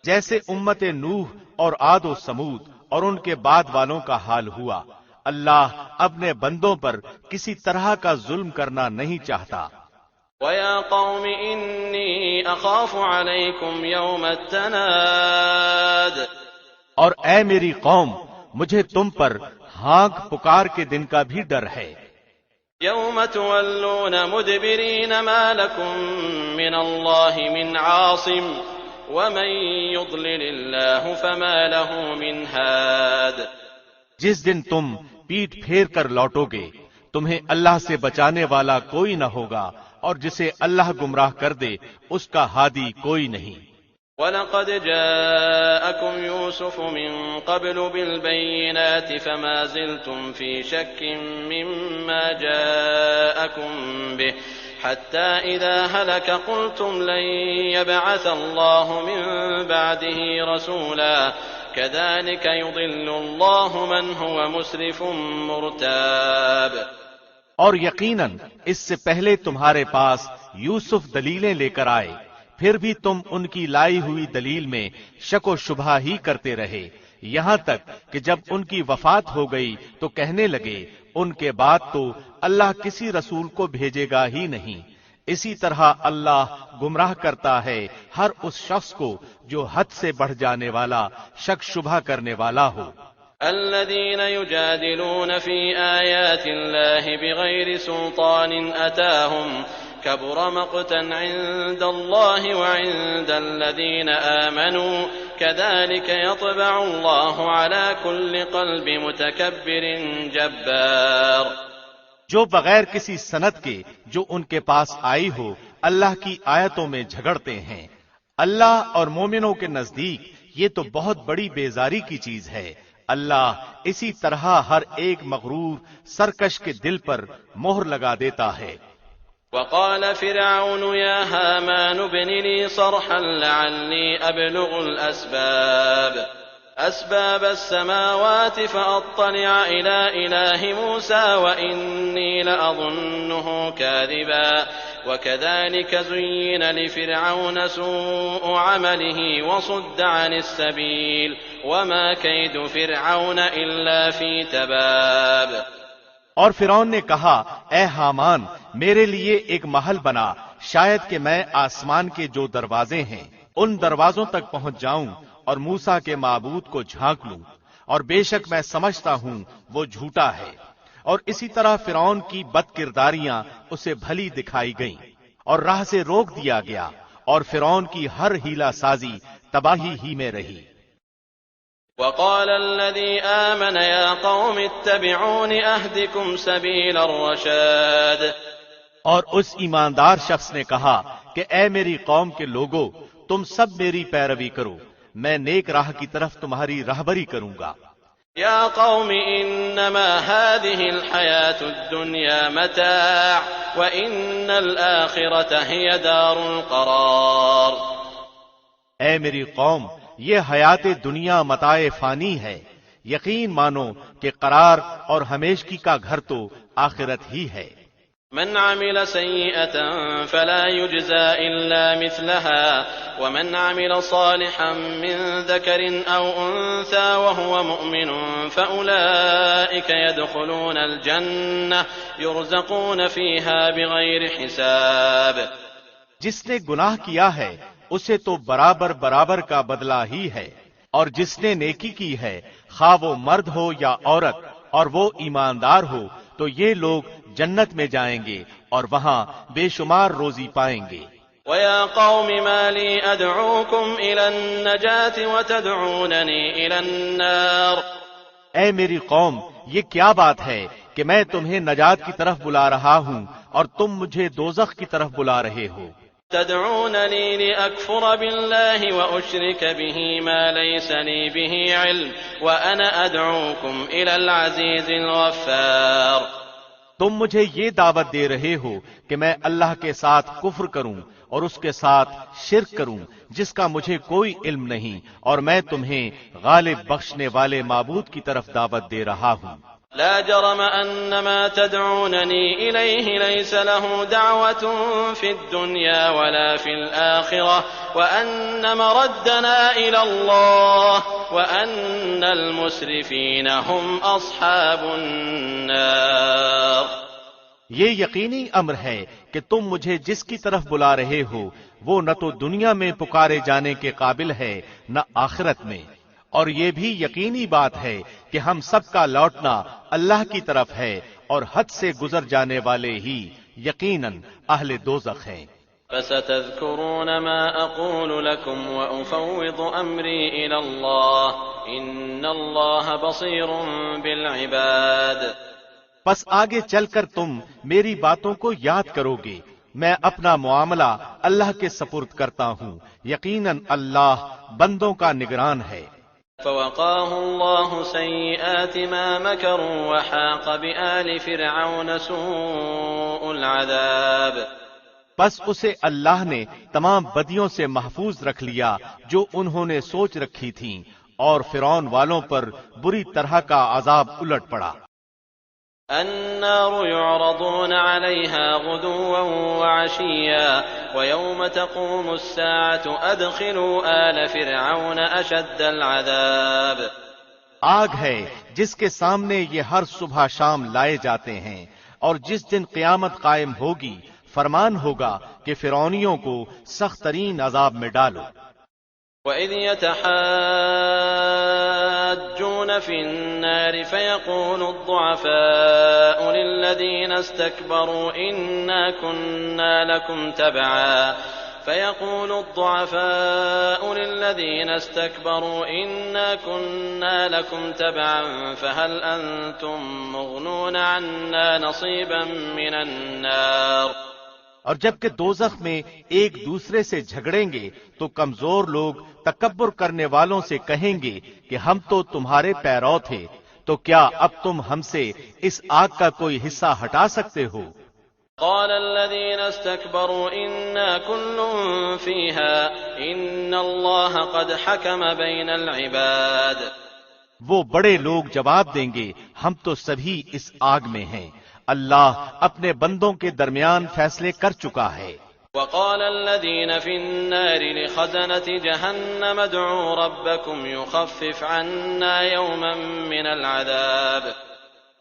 Speaker 2: جیسے امت نوح اور عاد و سمود اور ان کے بعد والوں کا حال ہوا، اللہ اپنے بندوں پر کسی طرح کا ظلم کرنا نہیں چاہتا.
Speaker 3: وَيَا قَوْمِ إِنِّي أَخَافُ عَلَيْكُمْ يَوْمَ التَّنَادِ.
Speaker 2: اور اے میری قوم، مجھے تم پر ہانک پکار کے دن کا بھی ڈر ہے.
Speaker 3: يَوْمَ تُوَلُّونَ مُدْبِرِينَ مَا لَكُمْ مِنَ اللَّهِ مِنْ عَاصِمٍ وَمَنْ يُضْلِلِ اللَّهُ فَمَا لَهُ مِنْ هَادٍ.
Speaker 2: جس دن تم پیٹ پھیر کر لوٹو گے تمہیں اللہ سے بچانے والا کوئی نہ ہوگا، اور جسے اللہ گمراہ کر دے اس کا ہادی کوئی نہیں.
Speaker 3: وَلَقَدْ جَاءَكُمْ يُوسُفُ مِنْ قَبْلُ بِالْبَيِّنَاتِ فَمَا زِلْتُمْ فِي شَكٍّ مِّمَّا جَاءَكُمْ بِهِ حَتَّى إِذَا هَلَكَ قُلْتُمْ لَن يَبْعَثَ اللَّهُ مِن بَعْدِهِ رَسُولًا كَذَلِكَ يُضِلُّ اللَّهُ مَنْ هُوَ مُسْرِفٌ مُرْتَابٌ.
Speaker 2: اور یقیناً اس سے پہلے تمہارے پاس یوسف دلیلیں لے کر آئے، پھر بھی تم ان کی لائی ہوئی دلیل میں شک و شبہ ہی کرتے رہے، یہاں تک کہ جب ان کی وفات ہو گئی تو کہنے لگے ان کے بعد تو اللہ کسی رسول کو بھیجے گا ہی نہیں. اسی طرح اللہ گمراہ کرتا ہے ہر اس شخص کو جو حد سے بڑھ جانے والا، شک شبہ کرنے والا ہو.
Speaker 3: الذين يجادلون في آيات الله بغير سلطان أتاهم كبر مقتا عند الله وعند الذين آمنوا كذلك يطبع الله على كل قلب متكبر جبار۔
Speaker 2: جو بغیر کسی سند کے جو ان کے پاس آئی ہو اللہ کی آیتوں میں جھگڑتے ہیں، اللہ اور مومنوں کے نزدیک یہ تو بہت بڑی بیزاری کی چیز ہے۔ اللہ اسی طرح ہر ایک مغرور سرکش کے دل پر مہر لگا دیتا ہے۔
Speaker 3: وقال فرعون يا هامان ابن لي صرحا لعلي أبلغ أسباب السماوات فأطلع إلى إله موسى وإني لأظنه كاذبا وكذلك زين لفرعون سوء عمله وصد عن السبيل وما كيد فرعون إلا في تباب۔
Speaker 2: اور فرعون نے کہا اے حامان میرے لیے ایک محل بنا، شاید کہ میں آسمان کے جو دروازے ہیں ان دروازوں تک پہنچ جاؤں اور موسیٰ کے معبود کو جھانک لوں، اور بے شک میں سمجھتا ہوں وہ جھوٹا ہے۔ اور اسی طرح فرعون کی بد کرداریاں اسے بھلی دکھائی گئیں اور راہ سے روک دیا گیا، اور فرعون کی ہر ہیلا سازی تباہی ہی میں رہی۔
Speaker 3: وقال الذي آمن يا قوم اتبعون أهدكم سبيل الرشاد۔
Speaker 2: اور اس ایماندار شخص نے کہا کہ اے میری قوم کے لوگو تم سب میری پیروی کرو، میں نیک راہ کی طرف تمہاری راہبری کروں گا۔
Speaker 3: يا قوم إنما هذه الحياة الدنيا متاع وإن الآخرة هي دار القرار۔
Speaker 2: اے میری قوم یہ حیات دنیا متاع فانی ہے، یقین مانو کہ قرار اور ہمیشگی کا گھر تو آخرت ہی ہے۔
Speaker 3: من عمل سيئة فلا يجزى إلا مثلها ومن عمل صالحا من ذكر أو أنثى وهو مؤمن فأولئك يدخلون الجنة يرزقون فيها بغير حساب۔
Speaker 2: جس نے گناہ کیا ہے اسے تو برابر برابر کا بدلہ ہی ہے، اور جس نے نیکی کی ہے خواہ وہ مرد ہو یا عورت اور وہ ایماندار ہو تو یہ لوگ جنت میں جائیں گے اور وہاں بے شمار روزی پائیں گے۔
Speaker 3: وَيَا قَوْمِ مَا لِي أَدْعُوكُمْ إِلَى النَّجَاةِ وَتَدْعُونَنِي إِلَى النَّارِ۔
Speaker 2: اے میری قوم یہ کیا بات ہے کہ میں تمہیں نجات کی طرف بلا رہا ہوں اور تم مجھے دوزخ کی طرف بلا رہے ہو۔
Speaker 3: تدعونني لأكفر بالله وأشرك به ما ليس لي به علم وأنا أدعوكم إلى العزيز الغفار۔
Speaker 2: تم مجھے یہ دعوت دے رہے ہو کہ میں اللہ کے ساتھ کفر کروں اور اس کے ساتھ شرک کروں جس کا مجھے کوئی علم نہیں، اور میں تمہیں غالب بخشنے والے معبود کی طرف دعوت دے رہا ہوں۔
Speaker 3: لا جرم أن ما تدعونني إليه ليس له دعوة في الدنيا ولا في الآخرة وأن مردنا إلى الله وأن المسرفين هم أصحاب النار۔
Speaker 2: یہ یقینی امر ہے کہ تم مجھے جس کی طرف بلا رہے ہو وہ نہ تو دنیا میں پکارے جانے کے قابل ہے نہ آخرت میں، اور یہ بھی یقینی بات ہے کہ ہم سب کا لوٹنا اللہ کی طرف ہے اور حد سے گزر جانے والے ہی یقیناً اہل دوزخ ہیں۔
Speaker 3: فستذكرون ما أقول لكم وأفوض أمري إلى الله إن الله بصير بالعباد۔
Speaker 2: پس آگے چل کر تم میری باتوں کو یاد کرو گے، میں اپنا معاملہ اللہ کے سپرد کرتا ہوں، یقیناً اللہ بندوں کا نگران ہے۔
Speaker 3: فوقاه الله سيئات ما مكروا وحاق بآل فرعون سوء العذاب۔
Speaker 2: پس اسے اللہ نے تمام بدیوں سے محفوظ رکھ لیا جو انہوں نے سوچ رکھی تھیں، اور فرعون والوں پر بری طرح کا عذاب الٹ پڑا۔
Speaker 3: النار يعرضون عليها غدوا وعشيا ويوم تقوم الساعة أدخلوا آل فرعون أشد العذاب۔
Speaker 2: آگ ہے جس کے سامنے یہ ہر صبح شام لائے جاتے ہیں، اور جس دن قیامت قائم ہوگی فرمان ہوگا کہ فرعونیوں کو سخت ترین عذاب میں ڈالو۔
Speaker 3: وَإِذْ يَتَحَاجُّونَ فِي النَّارِ فَيَقُولُ الضُّعَفَاءُ لِلَّذِينَ اسْتَكْبَرُوا إِنَّا كُنَّا لَكُمْ تَبَعًا فيقول الضعفاء للذين استكبروا إنا كنا لكم تبعا فهل أنتم مغنون عنا نصيبا من النار.
Speaker 2: اور جبکہ دوزخ میں ایک دوسرے سے جھگڑیں گے تو کمزور لوگ تکبر کرنے والوں سے کہیں گے کہ ہم تو تمہارے پیرو تھے، تو کیا اب تم ہم سے اس آگ کا کوئی حصہ ہٹا سکتے ہو؟
Speaker 3: قال الذين استكبروا إنا كل فيها إن الله قد حكم بين العباد.
Speaker 2: وہ بڑے لوگ جواب دیں گے ہم تو سبھی اس آگ میں ہیں، اللہ اپنے بندوں کے درمیان فیصلے کر چکا ہے.
Speaker 3: وقال الذين في النار لخزنة جهنم ادعوا ربكم يخفف عنا يوما من العذاب.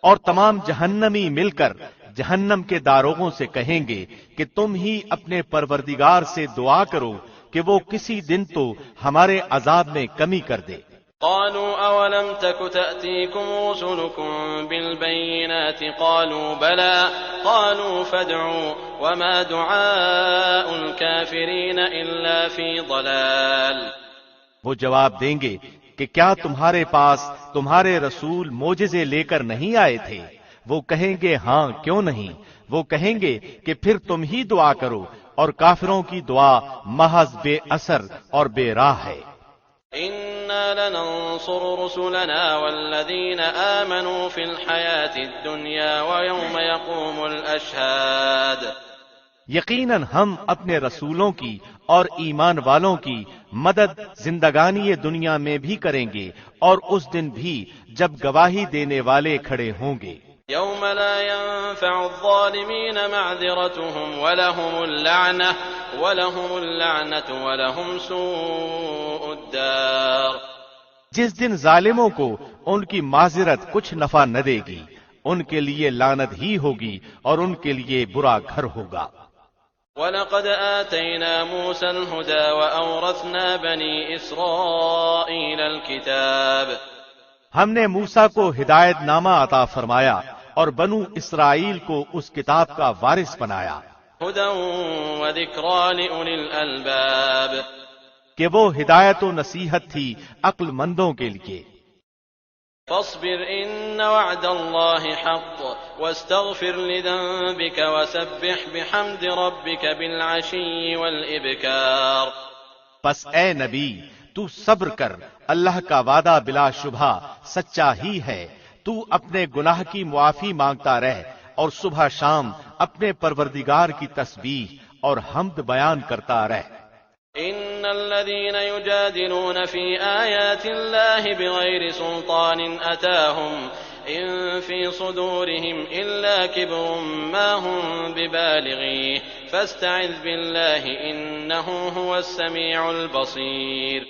Speaker 2: اور تمام جہنمی مل کر جہنم کے داروغوں سے کہیں گے کہ تم ہی اپنے پروردگار سے دعا کرو کہ وہ کسی دن تو ہمارے عذاب میں کمی کر دے.
Speaker 3: قالوا أولم تك تأتيكم رسلكم بالبينات قالوا بلى قالوا فادعوا وما دعاء الكافرين إلا في ضلال.
Speaker 2: وہ جواب دیں گے کہ کیا تمہارے پاس تمہارے رسول معجزے لے کر نہیں آئے تھے؟ وہ کہیں گے ہاں کیوں نہیں. وہ کہیں گے کہ پھر تم ہی دعا کرو، اور کافروں کی دعا محض بے اثر اور بے راہ ہے.
Speaker 3: إنا لننصر رسلنا والذين آمنوا في الحياة الدنيا ويوم يقوم الأشهاد.
Speaker 2: یقیناً ہم اپنے رسولوں کی اور ایمان والوں کی مدد زندگانی دنیا میں بھی کریں گے اور اس دن بھی جب گواہی دینے والے کھڑے ہوں گے.
Speaker 3: يوم لا ينفع الظالمين معذرتهم ولهم اللعنة ولهم سوء الدار.
Speaker 2: جس دن ظالموں کو ان کی معذرت کچھ نفع نہ دے گی، ان کے لیے لعنت ہی ہوگی اور ان کے لیے برا گھر ہوگا.
Speaker 3: وَلَقَدْ آتَيْنَا مُوسَى الْهُدَى وَأَوْرَثْنَا بَنِي إِسْرَائِيلَ الْكِتَابَ.
Speaker 2: ہم نے موسیٰ کو ہدایت نامہ عطا فرمایا اور بنو اسرائیل کو اس کتاب کا وارث بنایا.
Speaker 3: هُدًى وَذِكْرَىٰ لِأُولِي الْأَلْبَابِ.
Speaker 2: کہ وہ ہدایت و نصیحت تھی عقل مندوں کے لیے.
Speaker 3: فاصبر إن وعد الله حق واستغفر لذنبك وسبح بحمد ربك بالعشي والإبكار.
Speaker 2: پس اے نبی تو صبر کر، اللہ کا وعدہ بلا شبہ سچا ہی ہے. تو اپنے گناہ کی معافی مانگتا رہ اور صبح شام اپنے پروردگار کی تسبیح اور حمد بیان کرتا رہ.
Speaker 3: إن الذين يجادلون في آيات الله بغير سلطان أتاهم إن في صدورهم إلا كبر ما هم ببالغيه فاستعذ بالله إنه هو السميع البصير.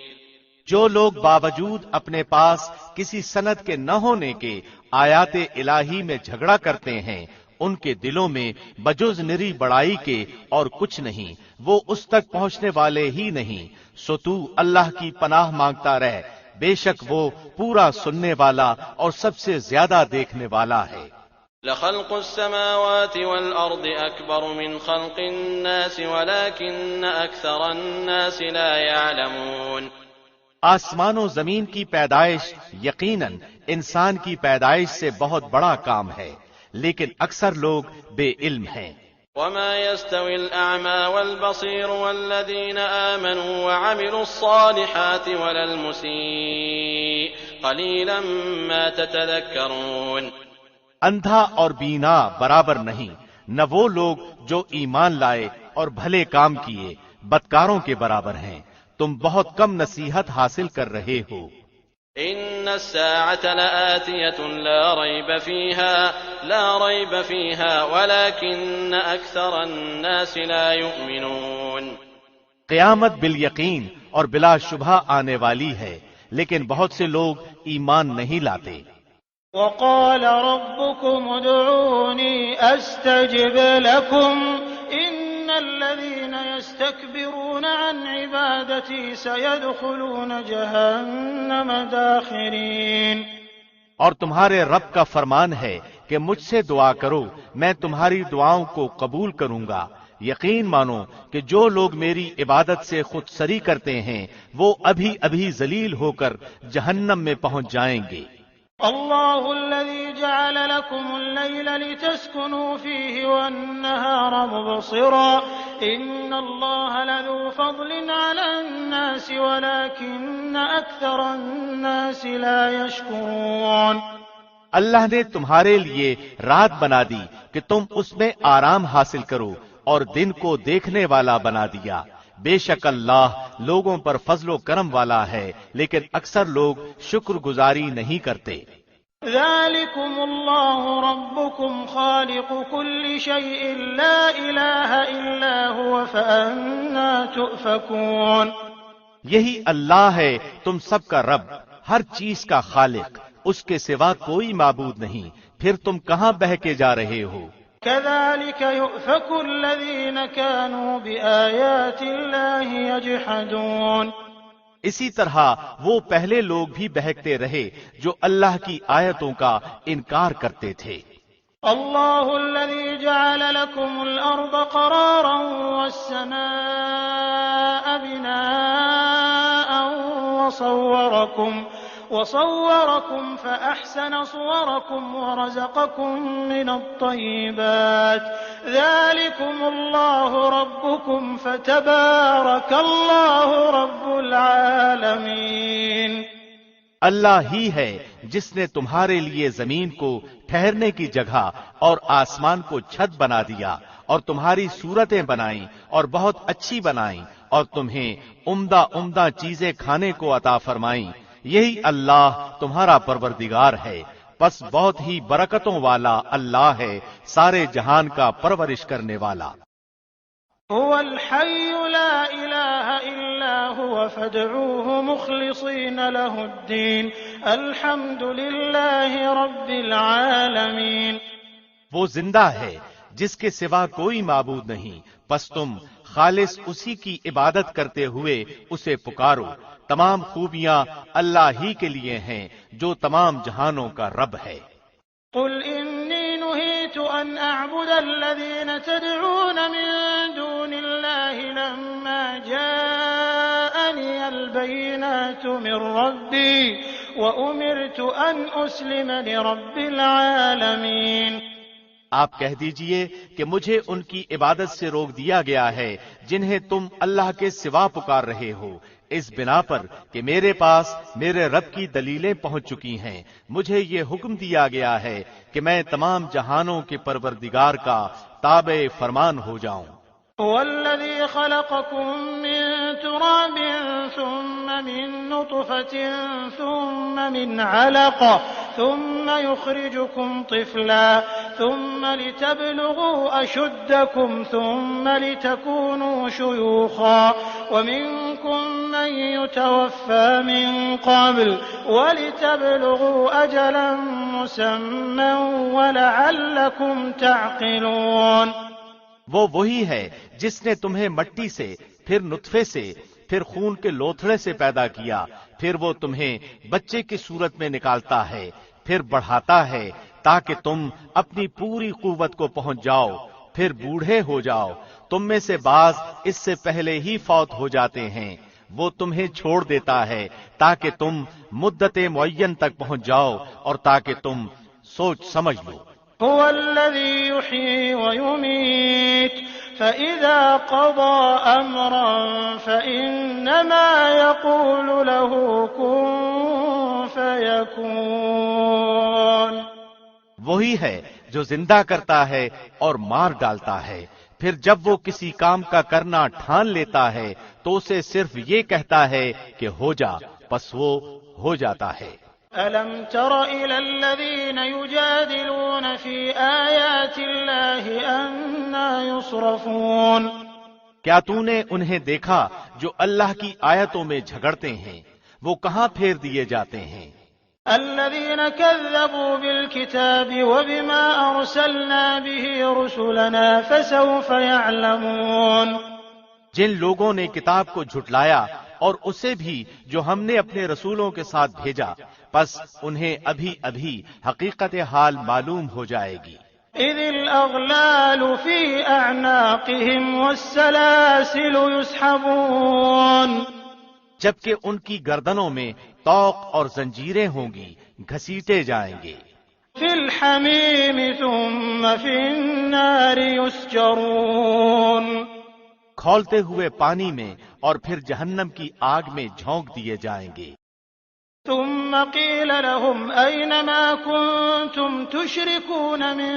Speaker 2: جو لوگ باوجود اپنے پاس کسی سند کے نہ ہونے کے آیات الہی میں جھگڑا کرتے ہیں، ان کے دلوں میں بجز نری بڑائی کے اور کچھ نہیں، وہ اس تک پہنچنے والے ہی نہیں. سو تو اللہ کی پناہ مانگتا رہ، بے شک وہ پورا سننے والا اور سب سے زیادہ دیکھنے والا ہے.
Speaker 3: لخلق السماوات والأرض أكبر من خلق الناس ولكن أكثر الناس لا يعلمون.
Speaker 2: آسمان و زمین کی پیدائش یقیناً انسان کی پیدائش سے بہت بڑا کام ہے، لیکن اکثر لوگ بے علم ہیں.
Speaker 3: وما يستوي الأعمى والبصير والذين آمنوا وعملوا الصالحات ولا المسيء قليلا ما تتذكرون.
Speaker 2: اندھا اور بینا برابر نہیں، نہ وہ لوگ جو ایمان لائے اور بھلے کام کیے بدکاروں کے برابر ہیں. تم بہت کم نصیحت حاصل کر رہے ہو.
Speaker 3: إن الساعة لآتية لا ريب فيها ولكن أكثر الناس لا يؤمنون.
Speaker 2: قیامت بالیقین اور بلا شبہ آنے والی ہے، لیکن بہت سے لوگ ایمان نہیں لاتے.
Speaker 1: وقال ربكم ادعوني أستجب لكم إن الذين يستكبرون عن عبادتي سيدخلون جهنم داخرين.
Speaker 2: اور تمہارے رب کا فرمان ہے کہ مجھ سے دعا کرو، میں تمہاری دعاؤں کو قبول کروں گا، یقین مانو کہ جو لوگ میری عبادت سے خود سری کرتے ہیں وہ ابھی ابھی ذلیل ہو کر جہنم میں پہنچ جائیں گے۔
Speaker 1: اللہ الذي جعل لكم الليل لتسكنوا فيه والنهار مبصرا ان اللہ لذو فضل على الناس ولكن اکثر الناس لا يشكرون۔
Speaker 2: اللہ نے تمہارے لیے رات بنا دی کہ تم اس میں آرام حاصل کرو اور دن کو دیکھنے والا بنا دیا، بے شک اللہ لوگوں پر فضل و کرم والا ہے لیکن اکثر لوگ شکر گزاری نہیں کرتے۔
Speaker 1: ذالکم اللہ ربکم خالق کل شیء لا الہ الا هو فأنا تؤفکون۔
Speaker 2: یہی اللہ ہے تم سب کا رب، ہر چیز کا خالق، اس کے سوا کوئی معبود نہیں، پھر تم کہاں بہہ کے جا رہے ہو؟
Speaker 1: كذلك يؤفك الذين كانوا بآيات الله يجحدون۔
Speaker 2: اسی طرح وہ پہلے لوگ بھی بہکتے رہے جو اللہ کی آیتوں کا انکار کرتے تھے۔
Speaker 1: اللہ الذي جعل لكم الأرض قرارا والسماء بناء وصوركم فأحسن صوركم ورزقكم من الطيبات ذلكم الله ربكم فتبارك الله رب العالمين۔
Speaker 2: اللہ ہی ہے جس نے تمہارے لیے زمین کو ٹھہرنے کی جگہ اور آسمان کو چھت بنا دیا اور تمہاری صورتیں بنائیں اور بہت اچھی بنائیں اور تمہیں عمدہ عمدہ چیزیں کھانے کو عطا فرمائیں، یہی اللہ تمہارا پروردگار ہے، پس بہت ہی برکتوں والا اللہ ہے، سارے جہان کا پرورش کرنے والا۔
Speaker 1: هو الحي لا إله إلا هو فادعوه مخلصين له الدين الحمد لله رب العالمين۔
Speaker 2: وہ زندہ ہے جس کے سوا کوئی معبود نہیں، پس تم خالص اسی کی عبادت کرتے ہوئے اسے پکارو، تمام خوبیاں اللہ ہی کے لیے ہیں جو تمام جہانوں کا رب ہے۔
Speaker 1: قل إني نهيت أن أعبد الذين تدعون من دون الله لما جاءني البينات من ربي وأمرت أن أسلم لرب العالمين۔
Speaker 2: آپ کہہ دیجئے کہ مجھے ان کی عبادت سے روک دیا گیا ہے جنہیں تم اللہ کے سوا پکار رہے ہو، اس بنا پر کہ میرے پاس میرے رب کی دلیلیں پہنچ چکی ہیں، مجھے یہ حکم دیا گیا ہے کہ میں تمام جہانوں کے پروردگار کا تابع فرمان ہو جاؤں۔
Speaker 1: هو الذي خلقكم من تراب ثم من نطفة ثم من علقة ثم يخرجكم طفلا ثم لتبلغوا أشدكم ثم لتكونوا شيوخا ومنكم من يتوفى من قبل ولتبلغوا أجلا مسمى ولعلكم تعقلون۔
Speaker 2: وہ وہی ہے جس نے تمہیں مٹی سے، پھر نطفے سے، پھر خون کے لوتھڑے سے پیدا کیا، پھر وہ تمہیں بچے کی صورت میں نکالتا ہے، پھر بڑھاتا ہے تاکہ تم اپنی پوری قوت کو پہنچ جاؤ، پھر بوڑھے ہو جاؤ۔ تم میں سے بعض اس سے پہلے ہی فوت ہو جاتے ہیں، وہ تمہیں چھوڑ دیتا ہے تاکہ تم مدت معین تک پہنچ جاؤ اور تاکہ تم سوچ سمجھ لو۔
Speaker 1: هو الذي يحيي ويميت فإذا قضى أمرا فإنما يقول له كن فيكون۔
Speaker 2: وہی ہے جو زندہ کرتا ہے اور مار ڈالتا ہے، پھر جب وہ کسی کام کا کرنا ٹھان لیتا ہے تو اسے صرف یہ کہتا ہے کہ ہو جا، پس وہ ہو جاتا ہے۔
Speaker 1: أَلَمْ تَرَ إِلَى الَّذِينَ يُجَادِلُونَ فِي آيَاتِ اللَّهِ أَنَّىٰ يُصْرَفُونَ۔
Speaker 2: کیا تو نے انہیں دیکھا جو اللہ کی آیتوں میں جھگڑتے ہیں، وہ کہاں پھیر دیے جاتے ہیں؟
Speaker 1: الَّذِينَ كَذَّبُوا بِالْكِتَابِ وَبِمَا أَرْسَلْنَا بِهِ رُسُلَنَا فَسَوْفَ يَعْلَمُونَ۔
Speaker 2: جن لوگوں نے کتاب کو جھٹلایا اور اسے بھی جو ہم نے اپنے رسولوں کے ساتھ بھیجا، پس انہیں ابھی ابھی حقیقت حال معلوم ہو جائے گی۔
Speaker 1: إذ الأغلال في أعناقهم والسلاسل يسحبون
Speaker 2: جبکہ ان کی گردنوں میں طوق اور زنجیریں ہوں گی، گھسیٹے جائیں گے۔
Speaker 1: في الحميم ثم في النار يسجرون
Speaker 2: کھولتے ہوئے پانی میں اور پھر جہنم کی آگ میں جھونک دیے جائیں گے۔
Speaker 1: ثم قيل لهم أين ما كنتم تشركون من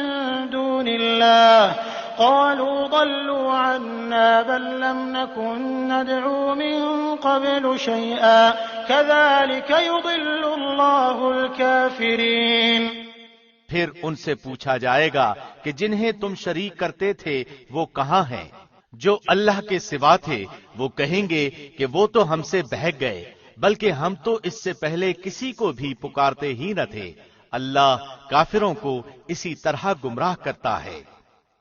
Speaker 1: دون الله قالوا ضلوا عنا بل لم نكن ندعو من قبل شيئا كذلك يضل الله الكافرين۔
Speaker 2: پھر ان سے پوچھا جائے گا کہ جنہیں تم شریک کرتے تھے وہ کہاں ہیں؟ جو اللہ کے سوا تھے وہ کہیں گے کہ وہ تو ہم سے بہک گئے، بلکہ ہم تو اس سے پہلے کسی کو بھی پکارتے ہی نہ تھے۔ اللہ کافروں کو اسی طرح گمراہ کرتا ہے۔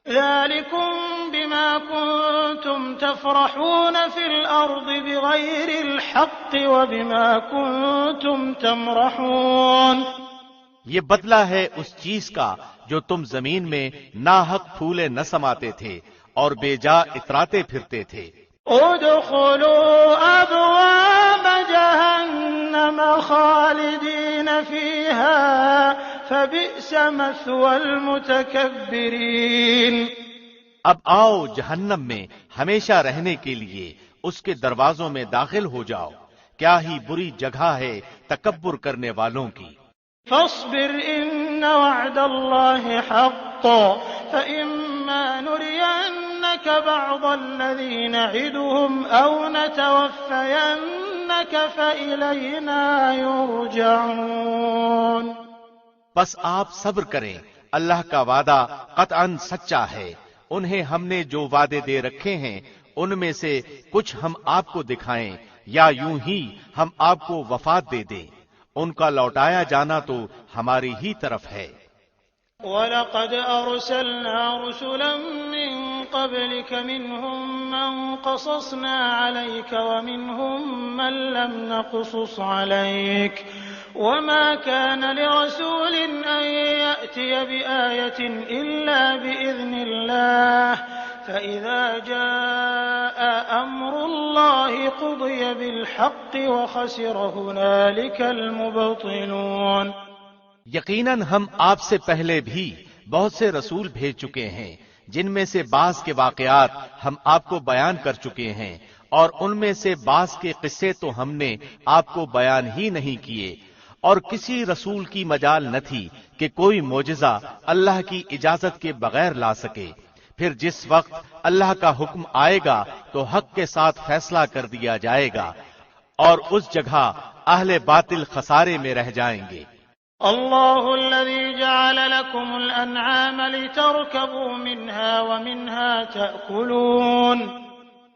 Speaker 1: ذلكم بما كنتم تفرحون في الأرض بغير الحق وبما كنتم تمرحون۔
Speaker 2: یہ بدلہ ہے اس چیز کا جو تم زمین میں ناحق پھولے نہ سماتے تھے اور بے جا اتراتے پھرتے تھے۔
Speaker 1: ادخلوا ابواب جہنم خالدین فیہا فبئس مثوى المتکبرین۔
Speaker 2: اب آؤ جہنم میں ہمیشہ رہنے کے لیے اس کے دروازوں میں داخل ہو جاؤ، کیا ہی بری جگہ ہے تکبر کرنے والوں کی۔
Speaker 1: فاصبر ان وعد اللہ حق فإما نرينك بعض الذي نعدهم أو نتوفينك فإلينا يرجعون۔
Speaker 2: بس آپ صبر کریں، اللہ کا وعدہ قطعاً سچا ہے۔ انہیں ہم نے جو وعدے دے رکھے ہیں ان میں سے کچھ ہم آپ کو دکھائیں یا یوں ہی ہم آپ کو وفات دے دیں، ان کا لوٹایا جانا تو ہماری ہی طرف ہے۔
Speaker 1: وَلَقَدْ أَرْسَلْنَا رُسُلًا مِّن قَبْلِكَ مِنْهُم مَّن قَصَصْنَا عَلَيْكَ وَمِنْهُم مَّن لَّمْ نَقْصُصْ عَلَيْكَ وَمَا كَانَ لِرَسُولٍ أَن يَأْتِيَ بِآيَةٍ إِلَّا بِإِذْنِ اللَّهِ فَإِذَا جَاءَ أَمْرُ اللَّهِ قُضِيَ بِالْحَقِّ وَخَسِرَ هُنَالِكَ الْمُبْطِلُونَ۔
Speaker 2: یقیناً ہم آپ سے پہلے بھی بہت سے رسول بھیج چکے ہیں، جن میں سے بعض کے واقعات ہم آپ کو بیان کر چکے ہیں اور ان میں سے بعض کے قصے تو ہم نے آپ کو بیان ہی نہیں کیے، اور کسی رسول کی مجال نہ تھی کہ کوئی معجزہ اللہ کی اجازت کے بغیر لا سکے۔ پھر جس وقت اللہ کا حکم آئے گا تو حق کے ساتھ فیصلہ کر دیا جائے گا، اور اس جگہ اہل باطل خسارے میں رہ جائیں گے۔
Speaker 1: اللہ الذي جعل لكم الانعام لتركبوا منها ومنها تأكلون۔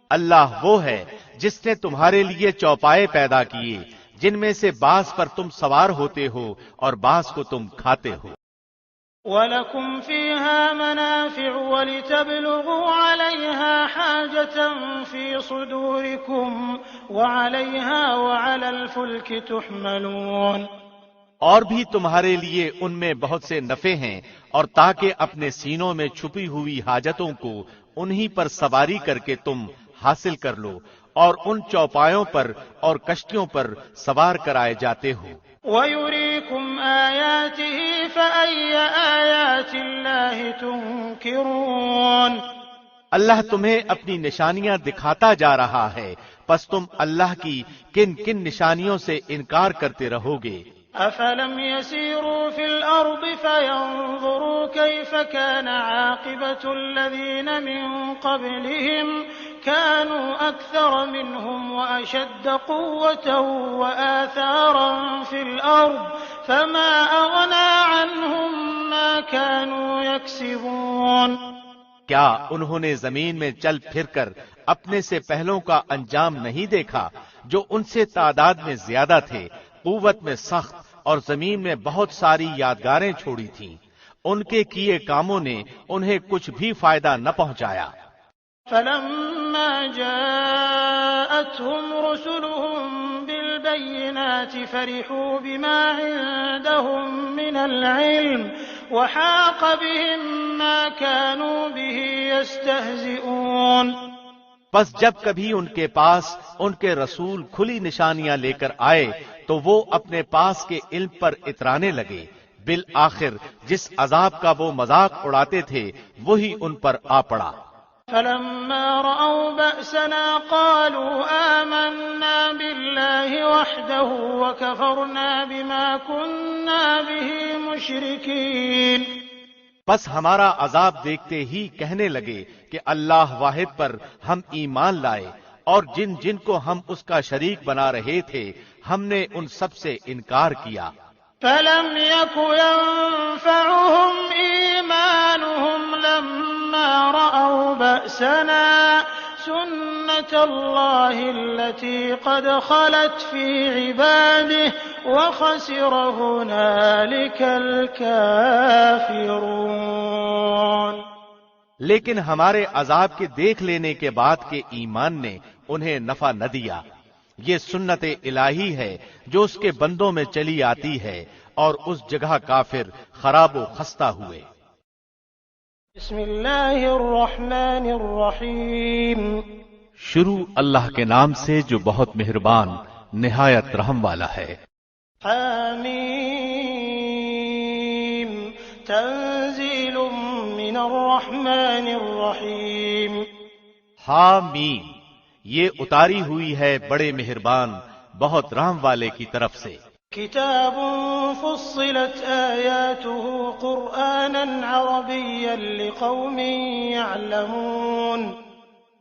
Speaker 2: اللہ وہ ہے جس نے تمہارے لیے چوپائے پیدا کیے جن میں سے بعض پر تم سوار ہوتے ہو اور بعض کو تم کھاتے ہو۔
Speaker 1: وَلَكُمْ فِيهَا مَنَافِعُ وَلِتَبْلُغُوا عَلَيْهَا حَاجَةً فِي صُدُورِكُمْ وَعَلَيْهَا وَعَلَى الْفُلْكِ تُحْمَلُونَ۔
Speaker 2: اور بھی تمہارے لیے ان میں بہت سے نفع ہیں، اور تاکہ اپنے سینوں میں چھپی ہوئی حاجتوں کو انہی پر سواری کر کے تم حاصل کر لو، اور ان چوپایوں پر اور کشتیوں پر سوار کرائے جاتے ہو۔
Speaker 1: وَيُرِيكُمْ آيَاتِهِ فَأَيَّ آيَاتِ اللَّهِ تُنكِرُونَ۔
Speaker 2: اللہ تمہیں اپنی نشانیاں دکھاتا جا رہا ہے، پس تم اللہ کی کن کن نشانیوں سے انکار کرتے رہو گے۔
Speaker 1: أَفَلَمْ يَسِيرُوا فِي الْأَرْضِ فَيَنظُرُوا كَيْفَ كَانَ عَاقِبَةُ الَّذِينَ مِن قَبْلِهِمْ كَانُوا أَكْثَرَ مِنْهُمْ وَأَشَدَّ قُوَّةً وَآثَارًا فِي الْأَرْضِ فَمَا أَغْنَىٰ عَنْهُمْ مَا كَانُوا يَكْسِبُونَ۔
Speaker 2: کیا انہوں نے زمین میں چل پھر کر اپنے سے پہلوں کا انجام نہیں دیکھا جو ان سے تعداد میں زیادہ تھے، قوت میں سخت، اور زمین میں بہت ساری یادگاریں چھوڑی تھیں؟ ان کے کیے کاموں نے انہیں کچھ بھی فائدہ نہ پہنچایا۔
Speaker 1: فَلَمَّا جَاءَتْهُمْ رُسُلُهُم بِالْبَيِّنَاتِ فَرِحُوا بِمَا عِندَهُم مِّنَ الْعِلْمِ وحاق بهم ما كانوا به يستهزئون۔
Speaker 2: بس جب کبھی ان کے پاس ان کے رسول کھلی نشانیاں لے کر آئے تو وہ اپنے پاس کے علم پر اترانے لگے، بالآخر جس عذاب کا وہ مذاق اڑاتے تھے وہی ان پر آ پڑا۔
Speaker 1: فلما رأوا بأسنا قالوا آمنا بالله وحده وكفرنا بما كنا به مشركين۔
Speaker 2: بس ہمارا عذاب دیکھتے ہی کہنے لگے کہ اللہ واحد پر ہم ایمان لائے، اور جن جن کو ہم اس کا شریک بنا رہے تھے ہم نے ان سب سے انکار کیا۔
Speaker 1: فلم يك ينفعهم إيمانهم لما رأوا بأسنا سنة الله التي قد خلت في عباده وخسر هنالك الكافرون۔
Speaker 2: لیکن ہمارے عذاب کے دیکھ لینے کے بعد کے ایمان نے انہیں نفع نہ دیا۔ یہ سنت الہی ہے جو اس کے بندوں میں چلی آتی ہے، اور اس جگہ کافر خراب و خستہ ہوئے۔
Speaker 1: بسم اللہ الرحمن الرحیم۔
Speaker 2: شروع اللہ کے نام سے جو بہت مہربان نہایت رحم والا ہے۔
Speaker 1: حامیم تنزیل من الرحمن الرحیم۔
Speaker 2: حامیم، یہ اتاری ہوئی ہے بڑے مہربان بہت رحم والے کی طرف سے۔
Speaker 1: کتاب فصلت آیاته قرآنا عربیا لقوم یعلمون۔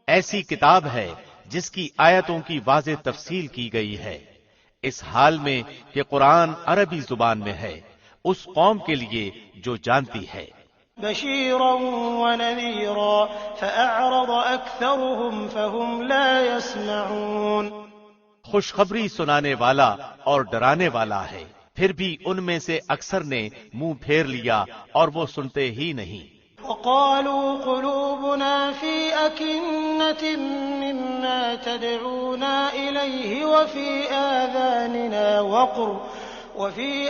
Speaker 2: ایسی کتاب ہے جس کی آیتوں کی واضح تفصیل کی گئی ہے، اس حال میں کہ قرآن عربی زبان میں ہے، اس قوم کے لیے جو جانتی ہے۔
Speaker 1: بشيرا ونذيرا فأعرض أكثرهم فهم لا يسمعون۔
Speaker 2: خوشخبری سنانے والا اور ڈرانے والا ہے، پھر بھی ان میں سے اکثر نے منہ پھیر لیا اور وہ سنتے ہی نہیں۔
Speaker 1: وقالوا قلوبنا في أكنة مما تدعونا إليه وفي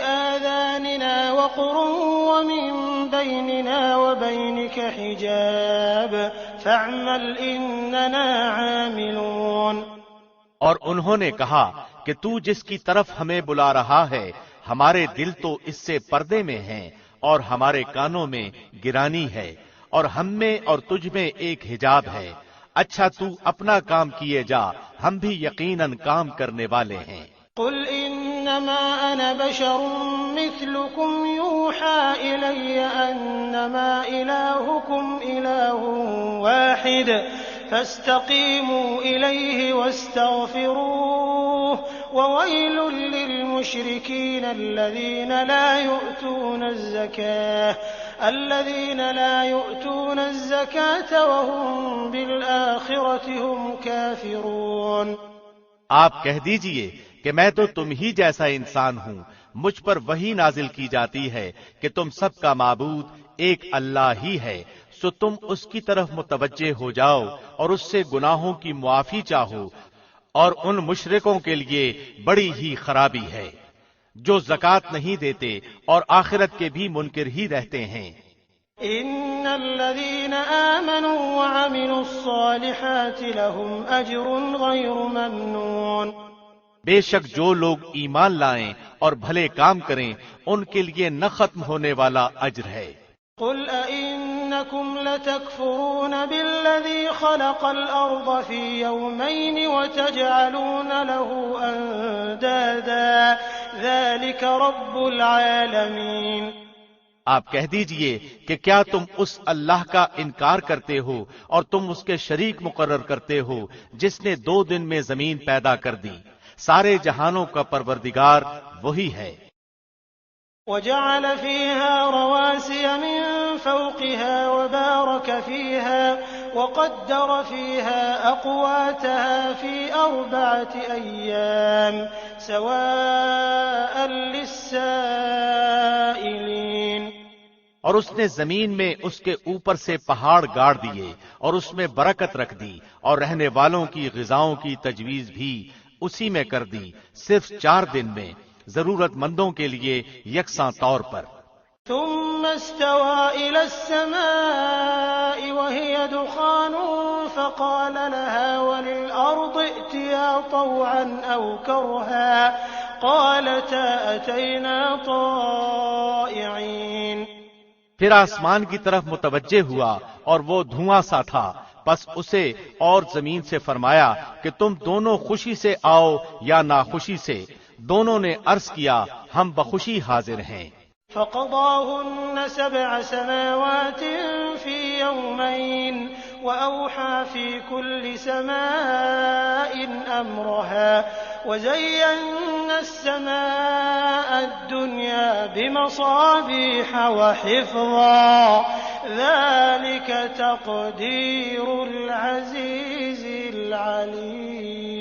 Speaker 1: آذاننا وقر ومن بيننا وبينك حجاب فاعمل إننا عاملون۔
Speaker 2: اور انہوں نے کہا کہ تو جس کی طرف ہمیں بلا رہا ہے ہمارے دل تو اس سے پردے میں ہیں اور ہمارے کانوں میں گرانی ہے، اور ہم میں اور تجھ میں ایک حجاب ہے، اچھا تو اپنا کام کیے جا، ہم بھی یقیناً کام کرنے والے ہیں۔
Speaker 1: قل انما انا بشر مثلكم يوحى الي انما الهكم اله واحد فاستقيموا اليه واستغفروه وويل للمشركين الذين لا يؤتون الزكاة وهم بالآخرة هم كافرون۔
Speaker 2: آپ کہہ دیجئے کہ میں تو تم ہی جیسا انسان ہوں، مجھ پر وہی نازل کی جاتی ہے کہ تم سب کا معبود ایک اللہ ہی ہے، سو تم اس کی طرف متوجہ ہو جاؤ اور اس سے گناہوں کی معافی چاہو، اور ان مشرکوں کے لیے بڑی ہی خرابی ہے جو زکوٰۃ نہیں دیتے اور آخرت کے بھی منکر ہی رہتے ہیں۔
Speaker 1: ان الذين آمنوا وعملوا الصالحات لهم اجر غير ممنون۔
Speaker 2: بے شک جو لوگ ایمان لائیں اور بھلے کام کریں ان کے لیے نہ ختم ہونے والا اجر ہے۔
Speaker 1: قل أئنكم لتكفرون بالذي خلق الأرض في يومين وتجعلون له أندادا ذلك رب العالمين۔
Speaker 2: آپ کہہ دیجئے کہ کیا تم اس اللہ کا انکار کرتے ہو اور تم اس کے شریک مقرر کرتے ہو جس نے 2 دن میں زمین پیدا کر دی، سارے جہانوں کا پروردگار وہی ہے۔
Speaker 1: وجعل فيها رواسي من فوقها وبارك فيها وقدر فيها أقواتها في 4 أيام سواء للسائلين۔
Speaker 2: اور اس نے زمین میں اس کے اوپر سے پہاڑ گاڑ دیے اور اس میں برکت رکھ دی، اور رہنے والوں کی غذاؤں کی تجویز بھی اسی میں کر دی، صرف 4 دن میں، ضرورت مندوں کے لیے یکساں طور پر۔
Speaker 1: ثم استوى إلى السماء وهي دخان فقال لها وللأرض ائتيا طوعا أو كرها قالتا أتينا طائعين.
Speaker 2: پھر آسمان کی طرف متوجہ ہوا اور وہ دھواں سا تھا، پس اسے اور زمین سے فرمایا کہ تم دونوں خوشی سے آؤ یا ناخوشی سے. دونوں نے عرض کیا ہم بخوشی حاضر ہیں.
Speaker 1: فقضاهن 7 سماوات في يومين وأوحى في كل سماء أمرها وزينا السماء الدنيا بمصابيح وحفظا ذلك تقدير العزيز العليم.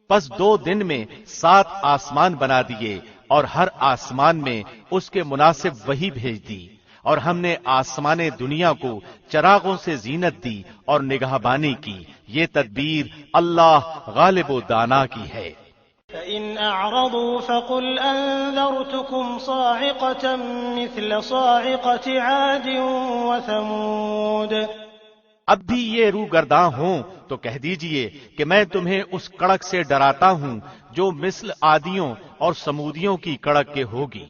Speaker 2: پس 2 دن میں 7 آسمان بنا دیے اور ہر آسمان میں اس کے مناسب وحی بھیج دی، اور ہم نے آسمان دنیا کو چراغوں سے زینت دی اور نگہبانی کی. یہ تدبیر اللہ غالب و دانا کی ہے.
Speaker 1: فإن أعرضوا فقل أنذرتكم صاعقة مثل صاعقة عاد وثمود.
Speaker 2: اب بھی یہ روگرداں ہوں تو کہہ دیجئے کہ میں تمہیں اس کڑک سے ڈراتا ہوں جو مثل عادیوں اور سمودیوں کی کڑک کے ہوگی.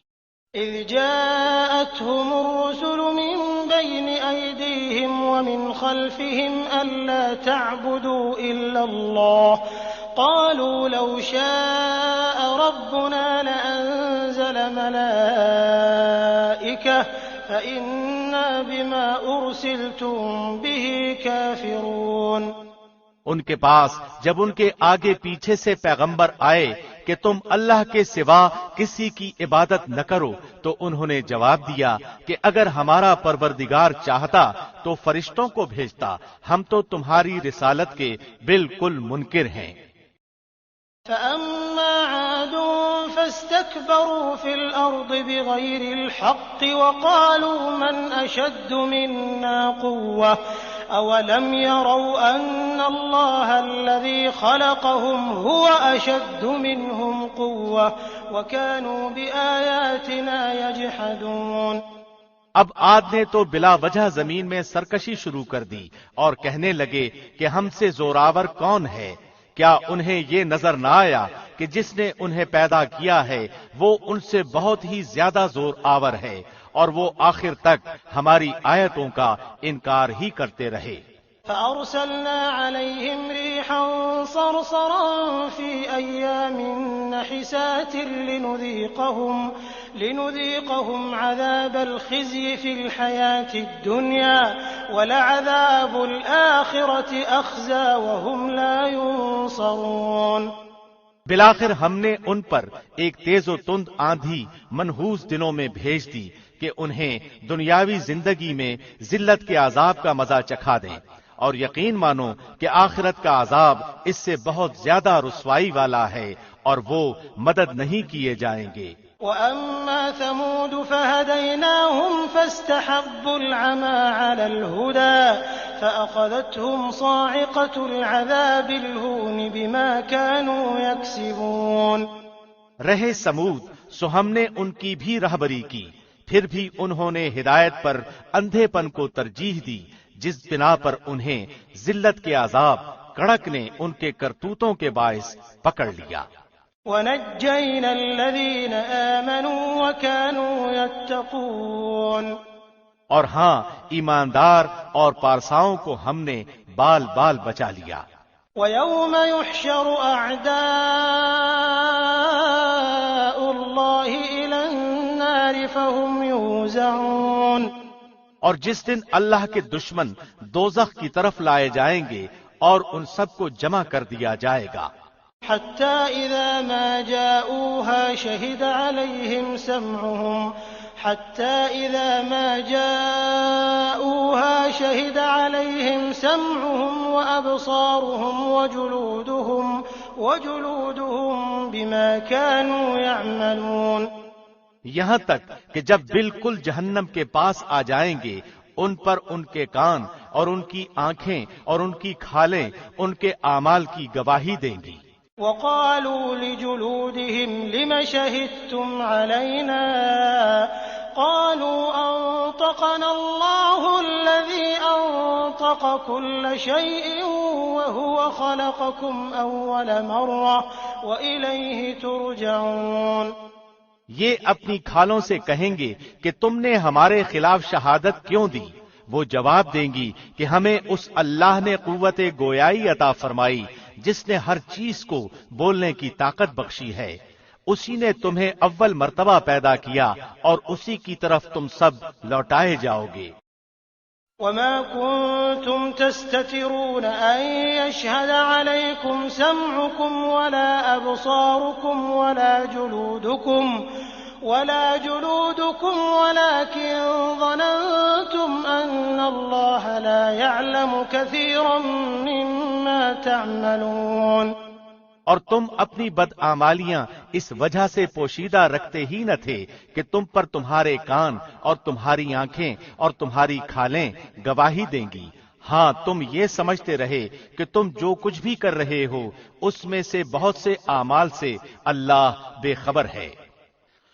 Speaker 1: إذ جاءتهم الرسل من بين أيديهم ومن خلفهم ألا تعبدوا إلا الله قالوا لو شاء ربنا لأنزل ملائكة فإنا بما أرسلتم به كافرون.
Speaker 2: ان کے پاس جب ان کے آگے پیچھے سے پیغمبر آئے کہ تم اللہ کے سوا کسی کی عبادت نہ کرو تو انہوں نے جواب دیا کہ اگر ہمارا پروردگار چاہتا تو فرشتوں کو بھیجتا، ہم تو تمہاری رسالت کے بالکل منکر ہیں.
Speaker 1: فأما عاد فاستكبروا في الأرض بغير الحق وقالوا من أشد منا قوة أولم يروا أن الله الذي خلقهم هو أشد منهم قوة وكانوا بآياتنا يجحدون.
Speaker 2: اب عاد نے تو بلا وجہ زمین میں سرکشی شروع کر دی اور کہنے لگے کہ ہم سے زوراور کون ہے. کیا انہیں یہ نظر نہ آیا کہ جس نے انہیں پیدا کیا ہے وہ ان سے بہت ہی زیادہ زور آور ہے، اور وہ آخر تک ہماری آیتوں کا انکار ہی کرتے رہے.
Speaker 1: فأرسلنا عليهم ريحا صرصرا في أيام نحسات لنذيقهم عذاب الخزي في الحياة الدنيا ولعذاب الآخرة أخزى وهم لا ينصرون.
Speaker 2: بالآخر ہم نے ان پر ایک تیز و تند آندھی منحوس دنوں میں بھیج دی کہ انہیں دنیاوی زندگی میں ذلت کے عذاب کا مزہ چکھا دیں، اور یقین مانو کہ آخرت کا عذاب اس سے بہت زیادہ رسوائی والا ہے اور وہ مدد نہیں کیے جائیں گے.
Speaker 1: وأما ثمود فهديناهم فاستحبوا العمى على الهدى فأخذتهم صاعقة العذاب الهون بما كانوا يكسبون.
Speaker 2: رہے سمود سو ہم نے ان کی بھی رہبری کی، پھر بھی انہوں نے ہدایت پر اندھے پن کو ترجیح دی جس بنا پر انہیں ذلت کے عذاب کڑک نے ان کے کرتوتوں کے باعث پکڑ لیا.
Speaker 1: وَنَجَّيْنَا الَّذِينَ آمَنُوا وَكَانُوا يَتَّقُونَ.
Speaker 2: اور ہاں ایماندار اور پارساؤں کو ہم نے بال بال بچا لیا.
Speaker 1: وَيَوْمَ يُحْشَرُ أَعْدَاءُ اللَّهِ إِلَى النَّارِ فَهُمْ يُوزَعُونَ.
Speaker 2: اور جس دن اللہ کے دشمن دوزخ کی طرف لائے جائیں گے اور ان سب کو جمع کر دیا جائے گا.
Speaker 1: حتى إذا ما جاءوها شهد عليهم سمعهم وأبصارهم وجلودهم بما كانوا يعملون.
Speaker 2: یہاں تک کہ جب بالکل جہنم کے پاس آ جائیں گے ان پر ان کے کان اور ان کی آنکھیں اور ان کی کھالیں ان کے اعمال کی گواہی دیں گی.
Speaker 1: وقالوا لجلودهم لم شهدتم علينا قالوا أنطقنا الله الذي أنطق كل شيء وهو خلقكم أول مرة وإليه ترجعون۔
Speaker 2: یہ اپنی کھالوں سے کہیں گے کہ تم نے ہمارے خلاف شہادت کیوں دی؟ وہ جواب دیں گی کہ ہمیں اس اللہ نے قوت گویائی عطا فرمائی جس نے ہر چیز کو بولنے کی طاقت بخشی ہے، اسی نے تمہیں اول مرتبہ پیدا کیا اور اسی کی طرف تم سب لوٹائے جاؤ گے۔
Speaker 1: وما كنتم تستترون أن يشهد عليكم سمعكم ولا أبصاركم ولا جلودكم ولكن ظننتم أن الله لا يعلم كثيرا مما تعملون۔
Speaker 2: اور تم اپنی بدعمالیاں اس وجہ سے پوشیدہ رکھتے ہی نہ تھے کہ تم پر تمہارے کان اور تمہاری آنکھیں اور تمہاری کھالیں گواہی دیں گی، ہاں تم یہ سمجھتے رہے کہ تم جو کچھ بھی کر رہے ہو اس میں سے بہت سے اعمال سے اللہ بے خبر ہے۔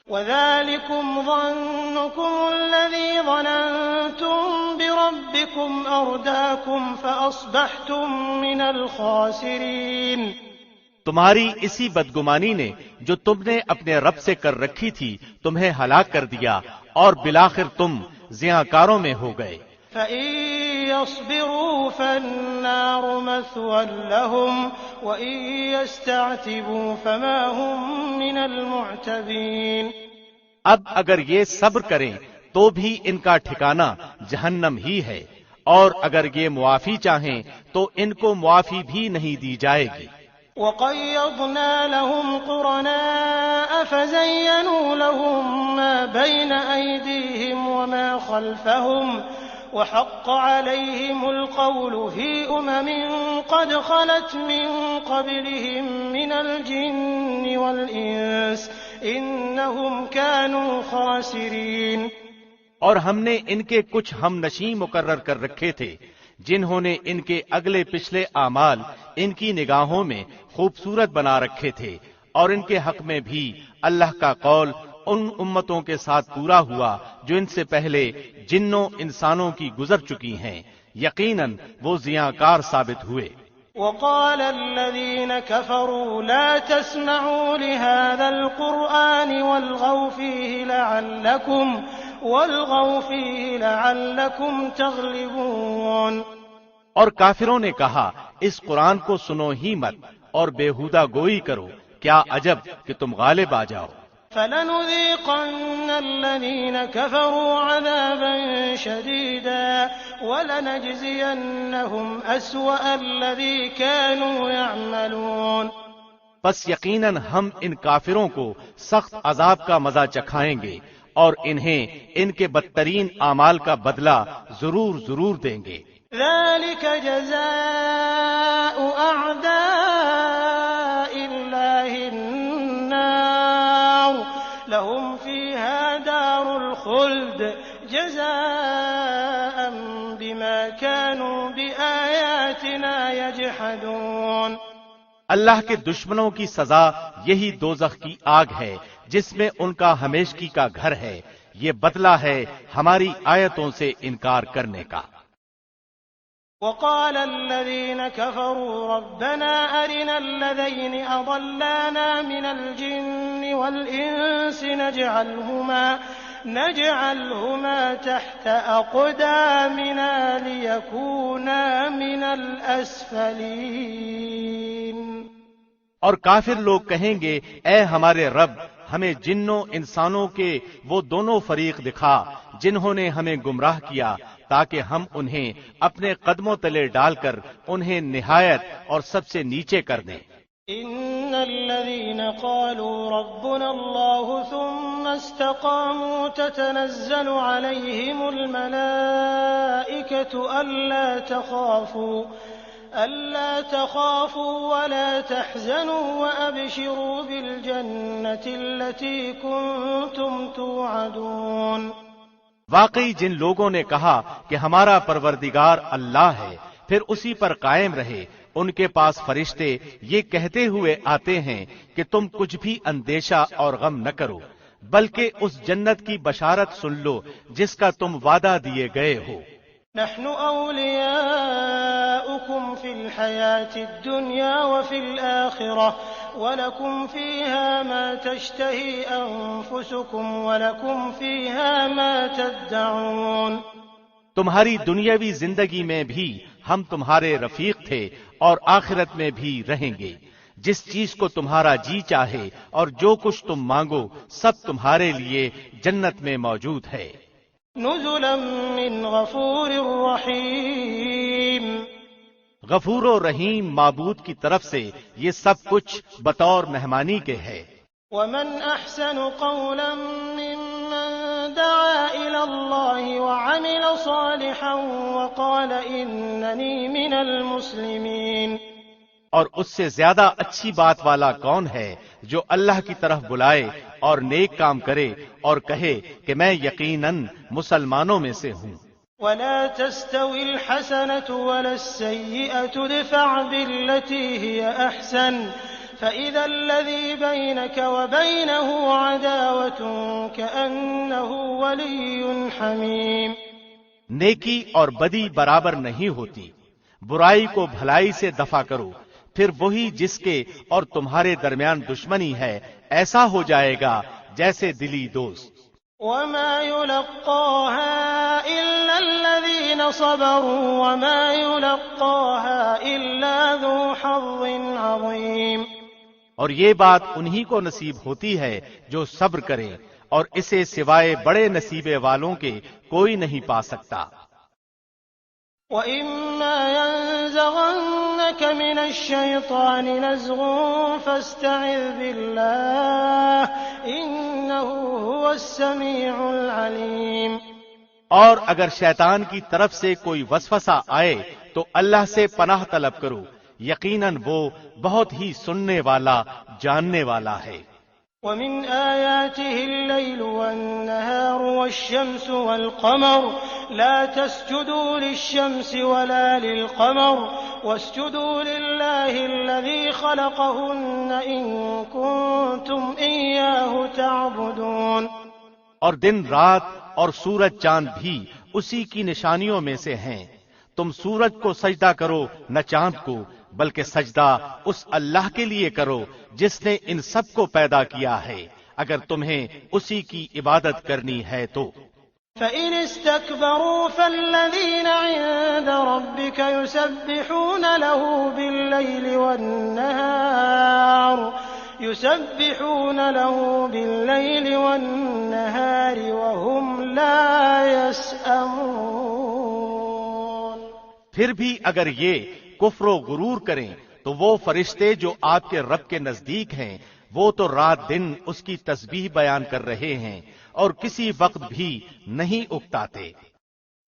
Speaker 1: وَذَلِكُمْ ظَنُّكُمُ الَّذِي ظَنَنْتُمْ بِرَبِّكُمْ أَرْدَاكُمْ فَأَصْبَحْتُمْ مِنَ الْخَاسِرِينَ۔
Speaker 2: تمہاری اسی بدگمانی نے جو تم نے اپنے رب سے کر رکھی تھی تمہیں ہلاک کر دیا اور بالآخر تم زیاں میں ہو گئے۔
Speaker 1: فَإِن يَصْبِرُوا فَالنَّارُ مَثْوًى لَهُمْ وَإِن يَسْتَعْتِبُوا فَمَا هُمْ مِنَ الْمُعْتَبِينَ۔
Speaker 2: اب اگر یہ صبر کریں تو بھی ان کا ٹھکانہ جہنم ہی ہے، اور اگر یہ معافی چاہیں تو ان کو معافی بھی نہیں دی جائے گی۔
Speaker 1: وَقَيَّضْنَا لَهُمْ قُرَنَاءَ فَزَيَّنُوا لَهُم مَّا بَيْنَ أَيْدِيهِمْ وَمَا خَلْفَهُمْ وَحَقَّ عَلَيْهِمُ الْقَوْلُ فِي أُمَمٍ قَدْ خَلَتْ مِن قَبْلِهِم مِّنَ الْجِنِّ وَالْإِنسِ إِنَّهُمْ كَانُوا خَاسِرِينَ۔
Speaker 2: اور ہم نے ان کے کچھ ہم نشیں مقرر کر رکھے تھے جنہوں نے ان کے اگلے پچھلے اعمال ان کی نگاہوں میں خوبصورت بنا رکھے تھے، اور ان کے حق میں بھی اللہ کا قول ان امتوں کے ساتھ پورا ہوا جو ان سے پہلے جنوں انسانوں کی گزر چکی ہیں، یقیناً وہ زیانکار ثابت ہوئے۔
Speaker 1: وقال الذين كفروا لا تسمعوا لهذا القرآن والغوا فيه لعلكم تغلبون۔
Speaker 2: اور کافروں نے کہا اس قرآن کو سنو ہی مت اور بےہودہ گوئی کرو، کیا عجب کہ تم غالب آ جاؤ۔
Speaker 1: فَلَنُذِيقَنَّ الَّذِينَ كَفَرُوا عَذَابًا شَدِيدًا وَلَنَجْزِيَنَّهُمْ أَسْوَأَ الَّذِي كَانُوا يَعْمَلُونَ۔
Speaker 2: پس یقیناً ہم ان کافروں کو سخت عذاب کا مزہ چکھائیں گے اور انہیں ان کے بدترین اعمال کا بدلہ ضرور دیں گے۔
Speaker 1: ذَلِكَ جَزَاءُ أَعْدَاءِ اللَّهِ النَّارُ لَهُمْ فِيهَا دَارُ الْخُلْدِ جَزَاءً بِمَا كَانُوا بِآيَاتِنَا يَجْحَدُونَ۔
Speaker 2: اللہ کے دشمنوں کی سزا یہی دوزخ کی آگ ہے جس میں ان کا ہمیشگی کا گھر ہے، یہ بدلہ ہے ہماری آیتوں سے انکار کرنے کا۔
Speaker 1: وقال الذين كفروا ربنا أرنا الذين أضلانا من الجن والإنس نجعلهما تحت أقدامنا ليكونا من الأسفلين۔
Speaker 2: اور کافر لوگ کہیں گے اے ہمارے رب، ہمیں جنوں انسانوں کے وہ دونوں فریق دکھا جنہوں نے ہمیں گمراہ کیا تاکہ ہم انہیں اپنے قدموں تلے ڈال کر انہیں نہایت اور سب سے نیچے کر دیں۔
Speaker 1: ان الذين قالوا ربنا الله ثم استقاموا تتنزل عليهم الملائكة ألا تخافوا ولا تحزنوا وأبشروا بالجنة التي كنتم توعدون۔
Speaker 2: واقعی جن لوگوں نے کہا کہ ہمارا پروردگار اللہ ہے، پھر اسی پر قائم رہے، ان کے پاس فرشتے یہ کہتے ہوئے آتے ہیں کہ تم کچھ بھی اندیشہ اور غم نہ کرو، بلکہ اس جنت کی بشارت سن لو جس کا تم وعدہ دیے گئے ہو۔
Speaker 1: نحن أولياؤكم في الحياة الدنيا وفي الآخرة ولكم فيها ما تشتهي أنفسكم ولكم فيها ما تدعون۔
Speaker 2: تمہاری دنیاوی زندگی میں بھی ہم تمہارے رفیق تھے اور آخرت میں بھی رہیں گے۔ جس چیز کو تمہارا جی چاہے اور جو کچھ تم مانگو سب تمہارے لیے جنت میں موجود ہے۔
Speaker 1: نزلا من غفور رحیم،
Speaker 2: غفور و رحیم معبود کی طرف سے یہ سب کچھ بطور مہمانی کے ہے۔
Speaker 1: ومن احسن قولا ممن دعا الى الله وعمل صالحا وقال انني من المسلمين،
Speaker 2: اور اس سے زیادہ اچھی بات والا کون ہے جو اللہ کی طرف بلائے اور نیک کام کرے اور کہے کہ میں یقیناً مسلمانوں میں سے ہوں۔
Speaker 1: ولا تستوي الحسنة ولا السيئة ادفع بالتي هي أحسن فإذا الذي بينك وبينه عداوة كأنه ولي حميم۔
Speaker 2: نیکی اور بدی برابر نہیں ہوتی، برائی کو بھلائی سے دفع کرو، پھر وہی جس کے اور تمہارے درمیان دشمنی ہے ایسا ہو جائے گا جیسے دلی دوست۔
Speaker 1: وما يلقاها إلا الذين صبروا وما يلقاها إلا ذو حظ عظيم۔
Speaker 2: اور یہ بات انہی کو نصیب ہوتی ہے جو صبر کرے، اور اسے سوائے بڑے نصیبے والوں کے کوئی نہیں پا سکتا۔
Speaker 1: وَإِمَّا يَنزَغَنَّكَ مِنَ الشَّيْطَانِ نَزْغٌ فَاسْتَعِذْ بِاللَّهِ إِنَّهُ هُوَ السَّمِيعُ الْعَلِيمُ۔
Speaker 2: اور اگر شیطان کی طرف سے کوئی وسوسہ آئے تو اللہ سے پناہ طلب کرو، یقیناً وہ بہت ہی سننے والا جاننے والا ہے۔
Speaker 1: وَمِنْ آيَاتِهِ اللَّيْلُ وَالنَّهَارُ وَالشَّمْسُ وَالْقَمَرُ لَا تَسْجُدُوا لِلشَّمْسِ وَلَا لِلْقَمَرِ وَاسْجُدُوا لِلَّهِ الَّذِي خَلَقَهُنَّ إِن كُنتُمْ إِيَّاهُ تَعْبُدُونَ۔
Speaker 2: اور دن رات اور سورج چاند بھی اسی کی نشانیوں میں سے ہیں، تم سورج کو سجدہ کرو نہ چاند کو، بلکہ سجدہ اس اللہ کے لیے کرو جس نے ان سب کو پیدا کیا ہے، اگر تمہیں اسی کی عبادت کرنی ہے تو۔
Speaker 1: فَإِنِ اسْتَكْبَرُوا فَالَّذِينَ عِندَ رَبِّكَ يُسَبِّحُونَ لَهُ بِاللَّيْلِ وَالنَّهَارِ وَهُمْ لَا يَسْأَمُونَ۔
Speaker 2: پھر بھی اگر یہ کفر و غرور کریں تو وہ فرشتے جو آپ کے رب کے نزدیک ہیں وہ تو رات دن اس کی تسبیح بیان کر رہے ہیں اور کسی وقت بھی نہیں اکتاتے۔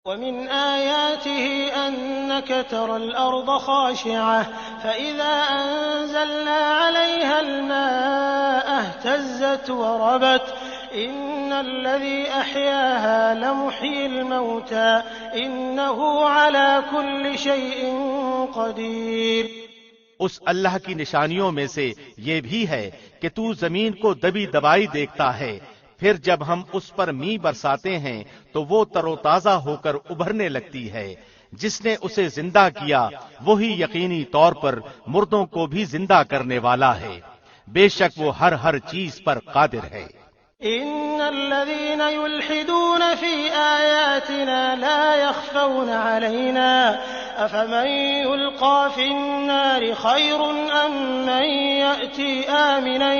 Speaker 1: وَمِنْ آيَاتِهِ أَنَّكَ تَرَى الْأَرْضَ خَاشِعَةً فَإِذَا أَنزَلْنَا عَلَيْهَا الْمَاءَ اهْتَزَّتْ وَرَبَتْ إِنَّ الَّذِي أَحْيَاهَا لَمُحْيِي الْمَوْتَى إِنَّهُ عَلَى كُلِّ شَيْءٍ قَدِيرٌ۔
Speaker 2: اس اللہ کی نشانیوں میں سے یہ بھی ہے کہ تو زمین کو دبی دبائی دیکھتا ہے، پھر جب ہم اس پر می برساتے ہیں تو وہ تر و تازہ ہو کر ابھرنے لگتی ہے۔ جس نے اسے زندہ کیا وہی یقینی طور پر مردوں کو بھی زندہ کرنے والا ہے، بے شک وہ ہر چیز پر قادر ہے۔
Speaker 1: إِنَّ الَّذِينَ يُلْحِدُونَ فِي آيَاتِنَا لَا يَخْفَوْنَ عَلَيْنَا أَفَمَن يُلْقَىٰ فِي النَّارِ خَيْرٌ أَم مَّن يَأْتِي آمِنًا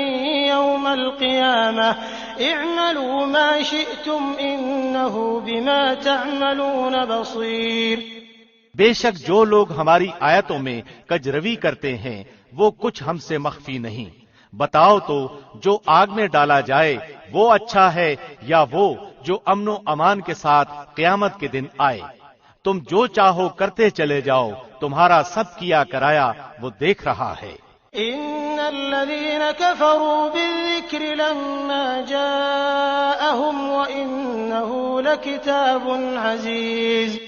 Speaker 1: يَوْمَ الْقِيَامَةِ اعْمَلُوا مَا شِئْتُمْ إِنَّهُ بِمَا تَعْمَلُونَ بَصِيرٌ۔
Speaker 2: بے شک جو لوگ ہماری آیتوں میں کجروی کرتے ہیں وہ کچھ ہم سے مخفی نہیں۔ بتاؤ تو جو آگ میں ڈالا جائے وہ اچھا ہے یا وہ جو امن و امان کے ساتھ قیامت کے دن آئے؟ تم جو چاہو کرتے چلے جاؤ، تمہارا سب کیا کرایا وہ دیکھ رہا ہے۔
Speaker 1: إِنَّ الَّذِينَ كَفَرُوا بِالذِّكْرِ لَمَّا جَاءَهُمْ وَإِنَّهُ لَكِتَابٌ عَزِيزٌ۔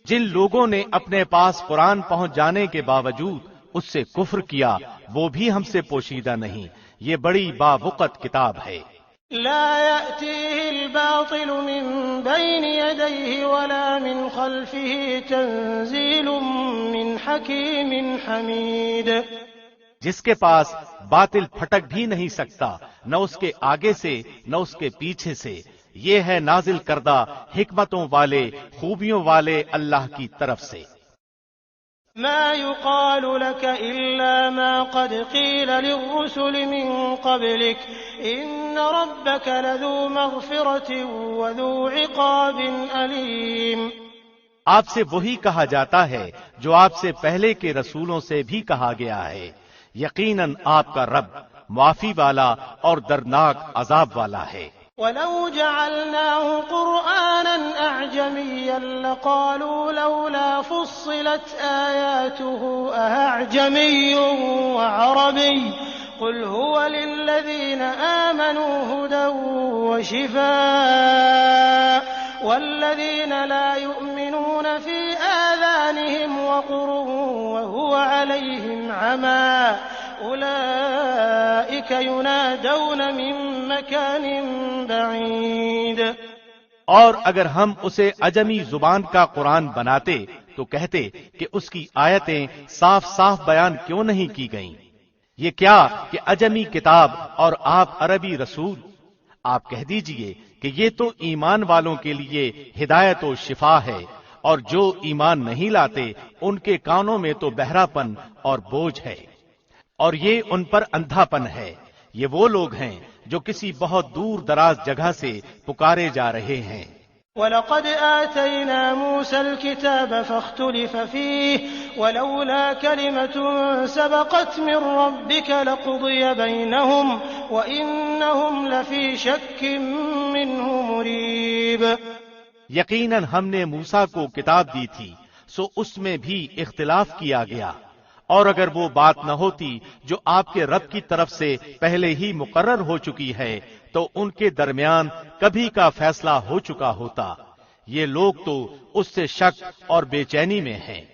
Speaker 2: جن لوگوں نے اپنے پاس قرآن پہنچ جانے کے باوجود اس سے کفر کیا وہ بھی ہم سے پوشیدہ نہیں، یہ بڑی باوقت کتاب ہے۔
Speaker 1: لا يأتيه الباطل من بين يديه ولا من خلفه تنزيل من حكيم حميد۔
Speaker 2: جس کے پاس باطل پھٹک بھی نہیں سکتا، نہ اس کے آگے سے نہ اس کے پیچھے سے، یہ ہے نازل کردہ حکمتوں والے خوبیوں والے اللہ کی طرف سے۔
Speaker 1: ما يقال لك إلا ما قد قيل للرسل من قبلك إن ربك لذو مغفرة وذو عقاب أليم۔
Speaker 2: آپ سے وہی کہا جاتا ہے جو آپ سے پہلے کے رسولوں سے بھی کہا گیا ہے، یقیناً آپ کا رب معافی والا اور دردناک عذاب والا ہے۔
Speaker 1: وَلَوْ جَعَلْنَاهُ قُرْآنًا أَعْجَمِيًّا لَقَالُوا لَوْلَا فُصِّلَتْ آيَاتُهُ أَأَعْجَمِيٌّ وَعَرَبِيٌّ قُلْ هُوَ لِلَّذِينَ آمَنُوا هُدًى وَشِفَاءٌ وَالَّذِينَ لَا يُؤْمِنُونَ فِي آذَانِهِمْ وَقْرٌ وَهُوَ عَلَيْهِمْ عَمًى أُولَئِكَ يُنَادَوْنَ مِن مَّكَانٍ بَعِيدٍ۔
Speaker 2: اور اگر ہم اسے عجمی زبان کا قرآن بناتے تو کہتے کہ اس کی آیتیں صاف صاف بیان کیوں نہیں کی گئیں؟ یہ کیا کہ عجمی کتاب اور آپ عربی رسول؟ آپ کہہ دیجئے کہ یہ تو ایمان والوں کے لیے ہدایت و شفا ہے، اور جو ایمان نہیں لاتے ان کے کانوں میں تو بہراپن اور بوجھ ہے، اور یہ ان پر اندھاپن ہے۔ یہ وہ لوگ ہیں جو کسی بہت دور دراز جگہ سے پکارے جا رہے ہیں۔
Speaker 1: وَلَقَدْ آتَيْنَا مُوسَى الْكِتَابَ فَاخْتُلِفَ فِيهِ وَلَوْلَا كَلِمَةٌ سَبَقَتْ مِنْ رَبِّكَ لَقُضِيَ بَيْنَهُمْ وَإِنَّهُمْ لَفِي شَكٍّ مِّنْهُ مُرِيبٍ۔
Speaker 2: یقیناً ہم نے موسیٰ کو کتاب دی تھی، سو اس میں بھی اختلاف کیا گیا، اور اگر وہ بات نہ ہوتی جو آپ کے رب کی طرف سے پہلے ہی مقرر ہو چکی ہے تو ان کے درمیان کبھی کا فیصلہ ہو چکا ہوتا۔ یہ لوگ تو اس سے شک اور بے چینی میں ہیں۔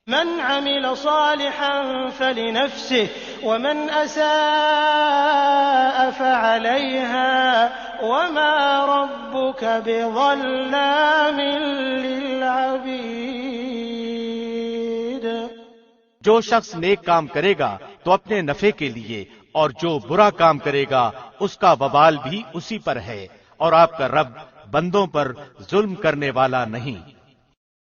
Speaker 1: من عمل صالحا فلنفسه ومن اساء فعليها وما ربك بظلام للعبيد۔
Speaker 2: جو شخص نیک کام کرے گا تو اپنے نفع کے لیے، اور جو برا کام کرے گا اس کا وبال بھی اسی پر ہے، اور آپ کا رب بندوں پر ظلم کرنے والا نہیں۔